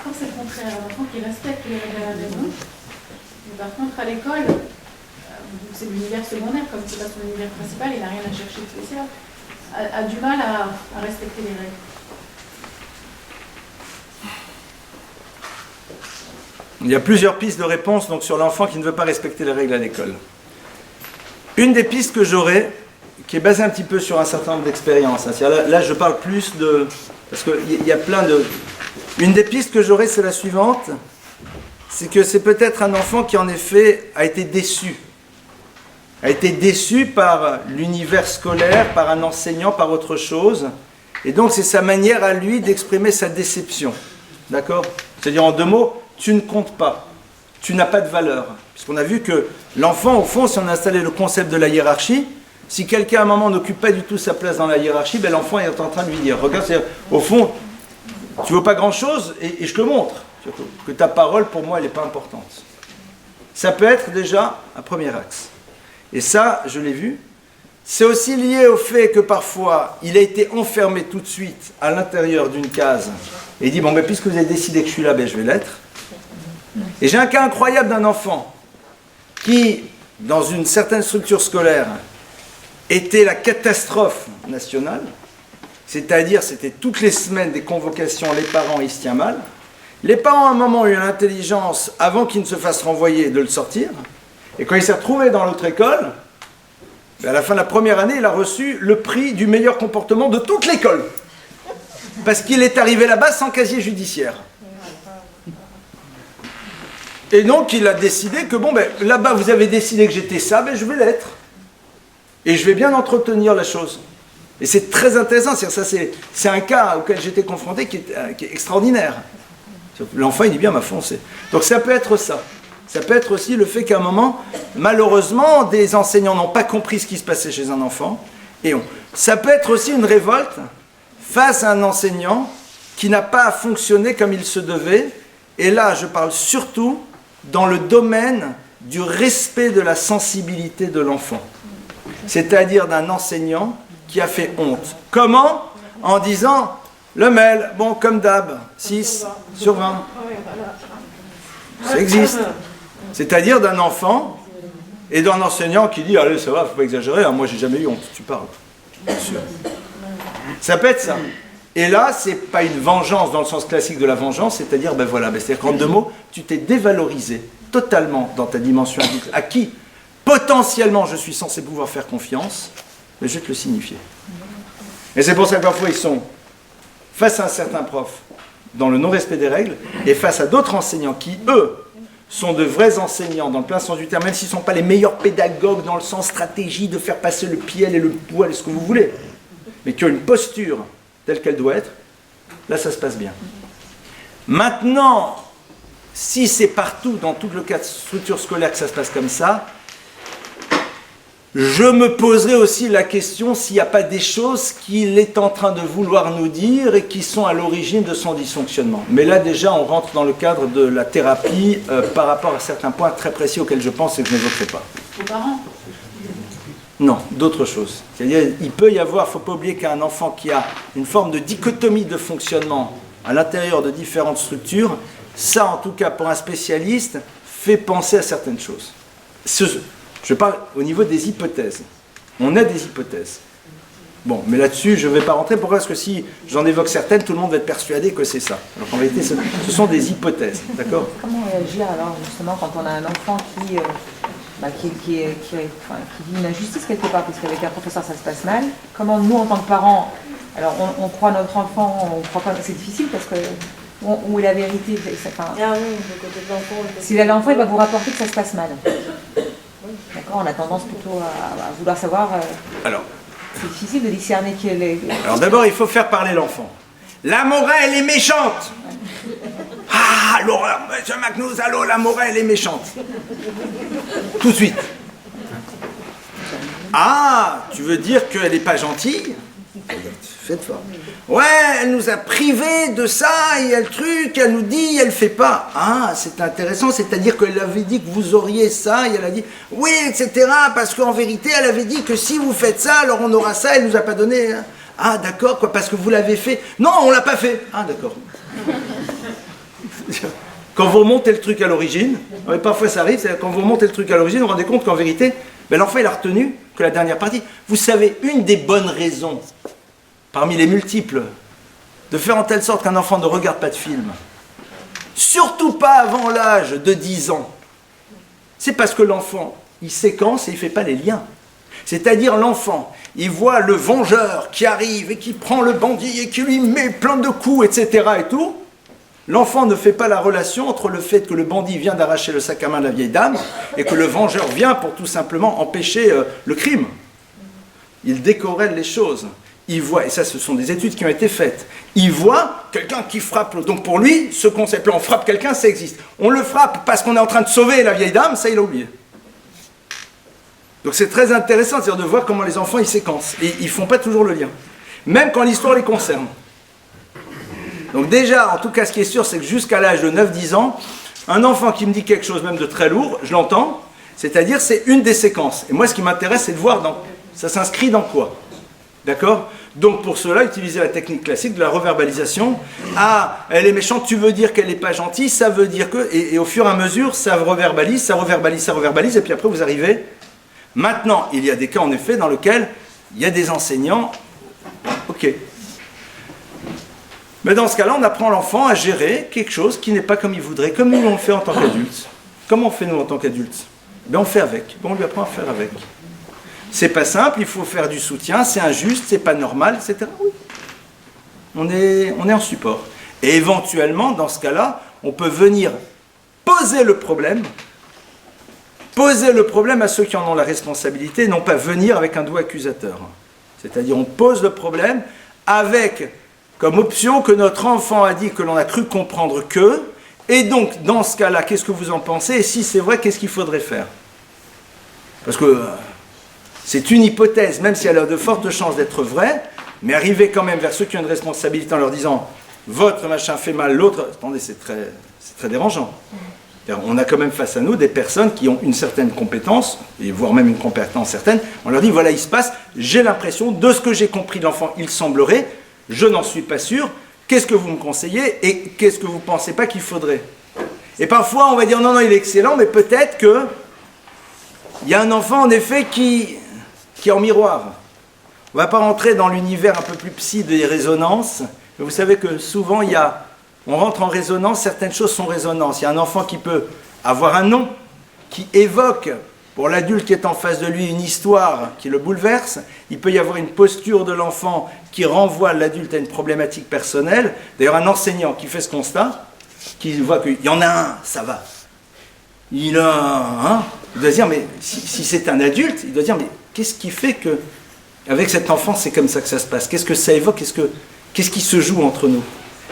Speaker 5: Quand c'est le contraire, l'enfant qui respecte les règles à la maison, mais par contre à l'école, c'est l'univers secondaire, comme c'est pas son univers principal, il n'a rien à chercher de spécial, a du mal à respecter les règles.
Speaker 2: Il y a plusieurs pistes de réponse donc, sur l'enfant qui ne veut pas respecter les règles à l'école. Une des pistes que j'aurais, qui est basée un petit peu sur un certain nombre d'expériences, hein, là je parle plus de... Parce qu'il y a plein de... Une des pistes que j'aurais, c'est la suivante, c'est que c'est peut-être un enfant qui en effet a été déçu par l'univers scolaire, par un enseignant, par autre chose, et donc c'est sa manière à lui d'exprimer sa déception. D'accord? C'est-à-dire en deux mots, tu ne comptes pas, tu n'as pas de valeur. Puisqu'on a vu que l'enfant, au fond, si on a installé le concept de la hiérarchie, si quelqu'un à un moment n'occupe pas du tout sa place dans la hiérarchie, ben, l'enfant est en train de lui dire, regarde, au fond, tu ne vaux pas grand-chose et je te montre que ta parole, pour moi, elle n'est pas importante. Ça peut être déjà un premier axe. Et ça, je l'ai vu, C'est aussi lié au fait que parfois, il a été enfermé tout de suite à l'intérieur d'une case et il dit, bon, mais puisque vous avez décidé que je suis là, ben, je vais l'être. Et j'ai un cas incroyable d'un enfant qui, dans une certaine structure scolaire, était la catastrophe nationale, c'est-à-dire c'était toutes les semaines des convocations, les parents, ils se tiennent mal. Les parents, à un moment, ont eu l'intelligence, avant qu'il ne se fasse renvoyer, de le sortir. Et quand il s'est retrouvé dans l'autre école, à la fin de la première année, il a reçu le prix du meilleur comportement de toute l'école. Parce qu'il est arrivé là-bas sans casier judiciaire. Et donc, il a décidé que, bon, ben, là-bas, vous avez décidé que j'étais ça, ben, je vais l'être. Et je vais bien entretenir la chose. Et c'est très intéressant. C'est un cas auquel j'étais confronté qui est extraordinaire. L'enfant, il dit bien, m'a foncé. Donc, ça peut être ça. Ça peut être aussi le fait qu'à un moment, malheureusement, des enseignants n'ont pas compris ce qui se passait chez un enfant. Ça peut être aussi une révolte face à un enseignant qui n'a pas fonctionné comme il se devait. Et là, je parle surtout dans le domaine du respect de la sensibilité de l'enfant. C'est-à-dire d'un enseignant qui a fait honte. Comment? En disant, le mail, bon, comme d'hab, 6 sur 20. Ça existe. C'est-à-dire d'un enfant et d'un enseignant qui dit, allez, ça va, faut pas exagérer, hein, moi j'ai jamais eu honte, tu parles. Bien sûr. Ça peut être ça. Et là, c'est pas une vengeance dans le sens classique de la vengeance, c'est-à-dire, ben voilà, c'est-à-dire qu'en 2 mots, tu t'es dévalorisé totalement dans ta dimension adulte, à qui potentiellement je suis censé pouvoir faire confiance, mais je vais te le signifier. Et c'est pour ça que parfois ils sont face à un certain prof dans le non-respect des règles et face à d'autres enseignants qui, eux, sont de vrais enseignants dans le plein sens du terme, même s'ils ne sont pas les meilleurs pédagogues dans le sens stratégie de faire passer le pied et le poil et ce que vous voulez, mais qui ont une posture telle qu'elle doit être, là ça se passe bien. Maintenant, si c'est partout, dans tout le cas de structure scolaire que ça se passe comme ça, je me poserai aussi la question s'il n'y a pas des choses qu'il est en train de vouloir nous dire et qui sont à l'origine de son dysfonctionnement. Mais là déjà on rentre dans le cadre de la thérapie par rapport à certains points très précis auxquels je pense et que je n'évoquerai pas.
Speaker 5: Aux parents?
Speaker 2: Non, d'autres choses. C'est-à-dire il peut y avoir, il ne faut pas oublier qu'un enfant qui a une forme de dichotomie de fonctionnement à l'intérieur de différentes structures, ça en tout cas pour un spécialiste fait penser à certaines choses. Je parle au niveau des hypothèses. On a des hypothèses. Bon, mais là-dessus, je ne vais pas rentrer. Pourquoi? Parce que si j'en évoque certaines, tout le monde va être persuadé que c'est ça. Alors qu'en réalité, ce sont des hypothèses. D'accord?
Speaker 3: Comment réagir alors, justement, quand on a un enfant qui vit une injustice quelque part, parce qu'avec un professeur, ça se passe mal. Comment nous, en tant que parents, alors on croit notre enfant, on croit pas, c'est difficile parce que où est la vérité?
Speaker 1: Ah oui, du côté de l'enfant.
Speaker 3: Si l'enfant, il va vous rapporter que ça se passe mal. D'accord, on a tendance plutôt à vouloir savoir.
Speaker 2: Alors,
Speaker 3: c'est difficile de discerner qui est.
Speaker 2: Alors d'abord, il faut faire parler l'enfant. La Morin, elle est méchante. Ah, l'horreur, monsieur Magnus, allô, la Morin, elle est méchante. Tout de suite. Ah, tu veux dire qu'elle n'est pas gentille? Faites fort. Ouais, elle nous a privés de ça, il y a le truc, elle nous dit, elle ne fait pas. Ah, c'est intéressant, c'est-à-dire qu'elle avait dit que vous auriez ça, et elle a dit, oui, etc., parce qu'en vérité, elle avait dit que si vous faites ça, alors on aura ça, elle ne nous a pas donné. Hein. Ah, d'accord, quoi, parce que vous l'avez fait. Non, on ne l'a pas fait. Ah, d'accord. Quand vous remontez le truc à l'origine, parfois ça arrive, quand vous remontez le truc à l'origine, vous vous rendez compte qu'en vérité, ben, l'enfant, il a retenu que la dernière partie. Vous savez, une des bonnes raisons, parmi les multiples, de faire en telle sorte qu'un enfant ne regarde pas de film, surtout pas avant l'âge de 10 ans, c'est parce que l'enfant, il séquence et il ne fait pas les liens. C'est-à-dire l'enfant, il voit le vengeur qui arrive et qui prend le bandit et qui lui met plein de coups, etc. et tout. L'enfant ne fait pas la relation entre le fait que le bandit vient d'arracher le sac à main de la vieille dame et que le vengeur vient pour tout simplement empêcher le crime. Il décorrèle les choses. Il voit, et ça ce sont des études qui ont été faites, il voit quelqu'un qui frappe, donc pour lui, ce concept-là, on frappe quelqu'un, ça existe. On le frappe parce qu'on est en train de sauver la vieille dame, ça il a oublié. Donc c'est très intéressant, c'est-à-dire de voir comment les enfants ils séquencent, et ils ne font pas toujours le lien, même quand l'histoire les concerne. Donc déjà, en tout cas ce qui est sûr, c'est que jusqu'à l'âge de 9-10 ans, un enfant qui me dit quelque chose même de très lourd, je l'entends, c'est-à-dire c'est une des séquences. Et moi ce qui m'intéresse, c'est de voir dans Ça s'inscrit dans quoi? D'accord? Donc pour cela, utilisez la technique classique de la reverbalisation. Ah, elle est méchante, tu veux dire qu'elle n'est pas gentille, ça veut dire que... Et au fur et à mesure, ça reverbalise, ça reverbalise, ça reverbalise, et puis après vous arrivez... Maintenant, il y a des cas en effet dans lesquels il y a des enseignants... Ok. Mais dans ce cas-là, on apprend l'enfant à gérer quelque chose qui n'est pas comme il voudrait, comme nous on le fait en tant qu'adultes. Comment on fait nous en tant qu'adultes? Ben on fait avec, ben, on lui apprend à faire avec. C'est pas simple, il faut faire du soutien, c'est injuste, c'est pas normal, etc. Oui. On est en support. Et éventuellement, dans ce cas-là, on peut venir poser le problème à ceux qui en ont la responsabilité, non pas venir avec un doigt accusateur. C'est-à-dire, on pose le problème avec comme option que notre enfant a dit que l'on a cru comprendre que, et donc, dans ce cas-là, qu'est-ce que vous en pensez? Et si c'est vrai, qu'est-ce qu'il faudrait faire? Parce que c'est une hypothèse, même si elle a de fortes chances d'être vraie, mais arriver quand même vers ceux qui ont une responsabilité en leur disant « votre machin fait mal, l'autre... » Attendez, c'est très dérangeant. On a quand même face à nous des personnes qui ont une certaine compétence, et voire même une compétence certaine. On leur dit « voilà, il se passe, j'ai l'impression, de ce que j'ai compris de l'enfant, il semblerait, je n'en suis pas sûr, qu'est-ce que vous me conseillez et qu'est-ce que vous ne pensez pas qu'il faudrait ?» Et parfois, on va dire « non, non, il est excellent, mais peut-être que... » Il y a un enfant, en effet, qui est en miroir. On ne va pas rentrer dans l'univers un peu plus psy des résonances, mais vous savez que souvent, on rentre en résonance, certaines choses sont résonances. Il y a un enfant qui peut avoir un nom, qui évoque, pour l'adulte qui est en face de lui, une histoire qui le bouleverse. Il peut y avoir une posture de l'enfant qui renvoie l'adulte à une problématique personnelle. D'ailleurs, un enseignant qui fait ce constat, qui voit qu'il y en a un, ça va. Il doit dire, mais si c'est un adulte, il doit dire, mais qu'est-ce qui fait que, avec cet enfant, c'est comme ça que ça se passe? Qu'est-ce que ça évoque? Qu'est-ce qui se joue entre nous?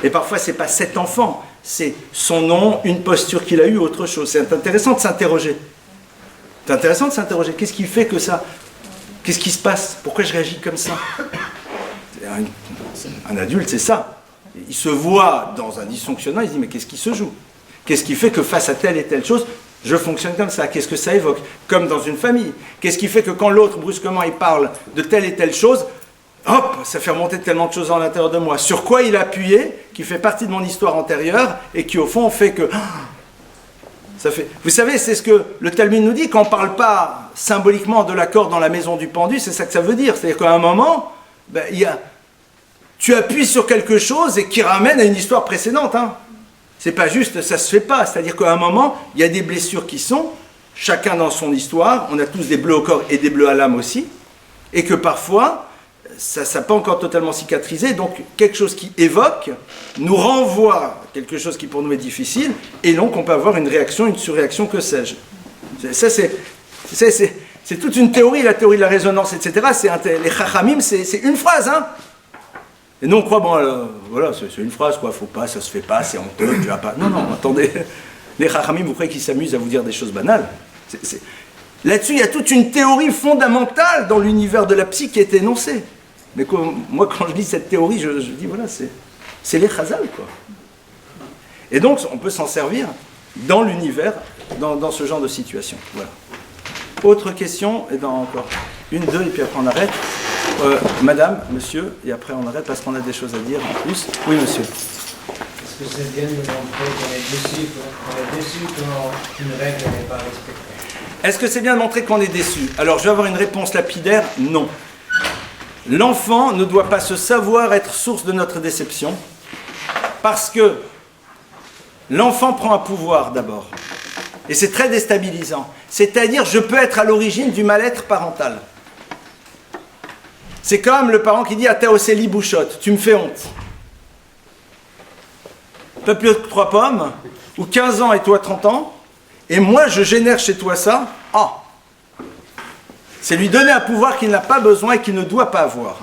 Speaker 2: Et parfois, ce n'est pas cet enfant, c'est son nom, une posture qu'il a eue, autre chose. C'est intéressant de s'interroger. C'est intéressant de s'interroger. Qu'est-ce qui fait que ça? Qu'est-ce qui se passe? Pourquoi je réagis comme ça? Un adulte, c'est ça. Il se voit dans un dysfonctionnement, il se dit, mais qu'est-ce qui se joue? Qu'est-ce qui fait que face à telle et telle chose, je fonctionne comme ça? Qu'est-ce que ça évoque? Comme dans une famille. Qu'est-ce qui fait que quand l'autre, brusquement, il parle de telle et telle chose, hop, ça fait remonter tellement de choses à l'intérieur de moi? Sur quoi il a appuyé, qui fait partie de mon histoire antérieure, et qui, au fond, fait que... Ça fait... Vous savez, c'est ce que le Talmud nous dit, quand on ne parle pas symboliquement de l'accord dans la maison du pendu, c'est ça que ça veut dire. C'est-à-dire qu'à un moment, ben, tu appuies sur quelque chose et qui ramène à une histoire précédente, hein. C'est pas juste, ça se fait pas. C'est-à-dire qu'à un moment, il y a des blessures qui sont, chacun dans son histoire, on a tous des bleus au corps et des bleus à l'âme aussi, et que parfois, ça n'a pas encore totalement cicatrisé, donc quelque chose qui évoque nous renvoie à quelque chose qui pour nous est difficile, et donc on peut avoir une réaction, une surréaction, que sais-je. Ça, c'est toute une théorie, la théorie de la résonance, etc. Les chachamim, c'est une phrase, hein. Et nous, on croit, bon, voilà, c'est une phrase, quoi, faut pas, ça se fait pas, c'est honteux, tu vas pas. Non, non, attendez. Les chachamim, vous croyez qu'ils s'amusent à vous dire des choses banales? Là-dessus, il y a toute une théorie fondamentale dans l'univers de la psy qui est énoncée. Mais moi, quand je lis cette théorie, je dis, voilà, c'est les chazal, quoi. Et donc, on peut s'en servir dans l'univers, dans ce genre de situation. Voilà. Autre question, et dans encore une, deux, et puis après on arrête. Madame, monsieur, et après on arrête parce qu'on a des choses à dire en plus. Oui, monsieur.
Speaker 6: Est-ce que c'est bien de montrer qu'on est déçu quand une règle n'est pas respectée?
Speaker 2: Est-ce que c'est bien de montrer qu'on est déçu? Alors, je vais avoir une réponse lapidaire, non. L'enfant ne doit pas se savoir être source de notre déception, parce que l'enfant prend un pouvoir d'abord. Et c'est très déstabilisant. C'est-à-dire, je peux être à l'origine du mal-être parental. C'est comme le parent qui dit à Taoseli Bouchotte, tu me fais honte. Pas plus de 3 pommes, ou 15 ans et toi 30 ans, et moi je génère chez toi ça. Ah, c'est lui donner un pouvoir qu'il n'a pas besoin et qu'il ne doit pas avoir.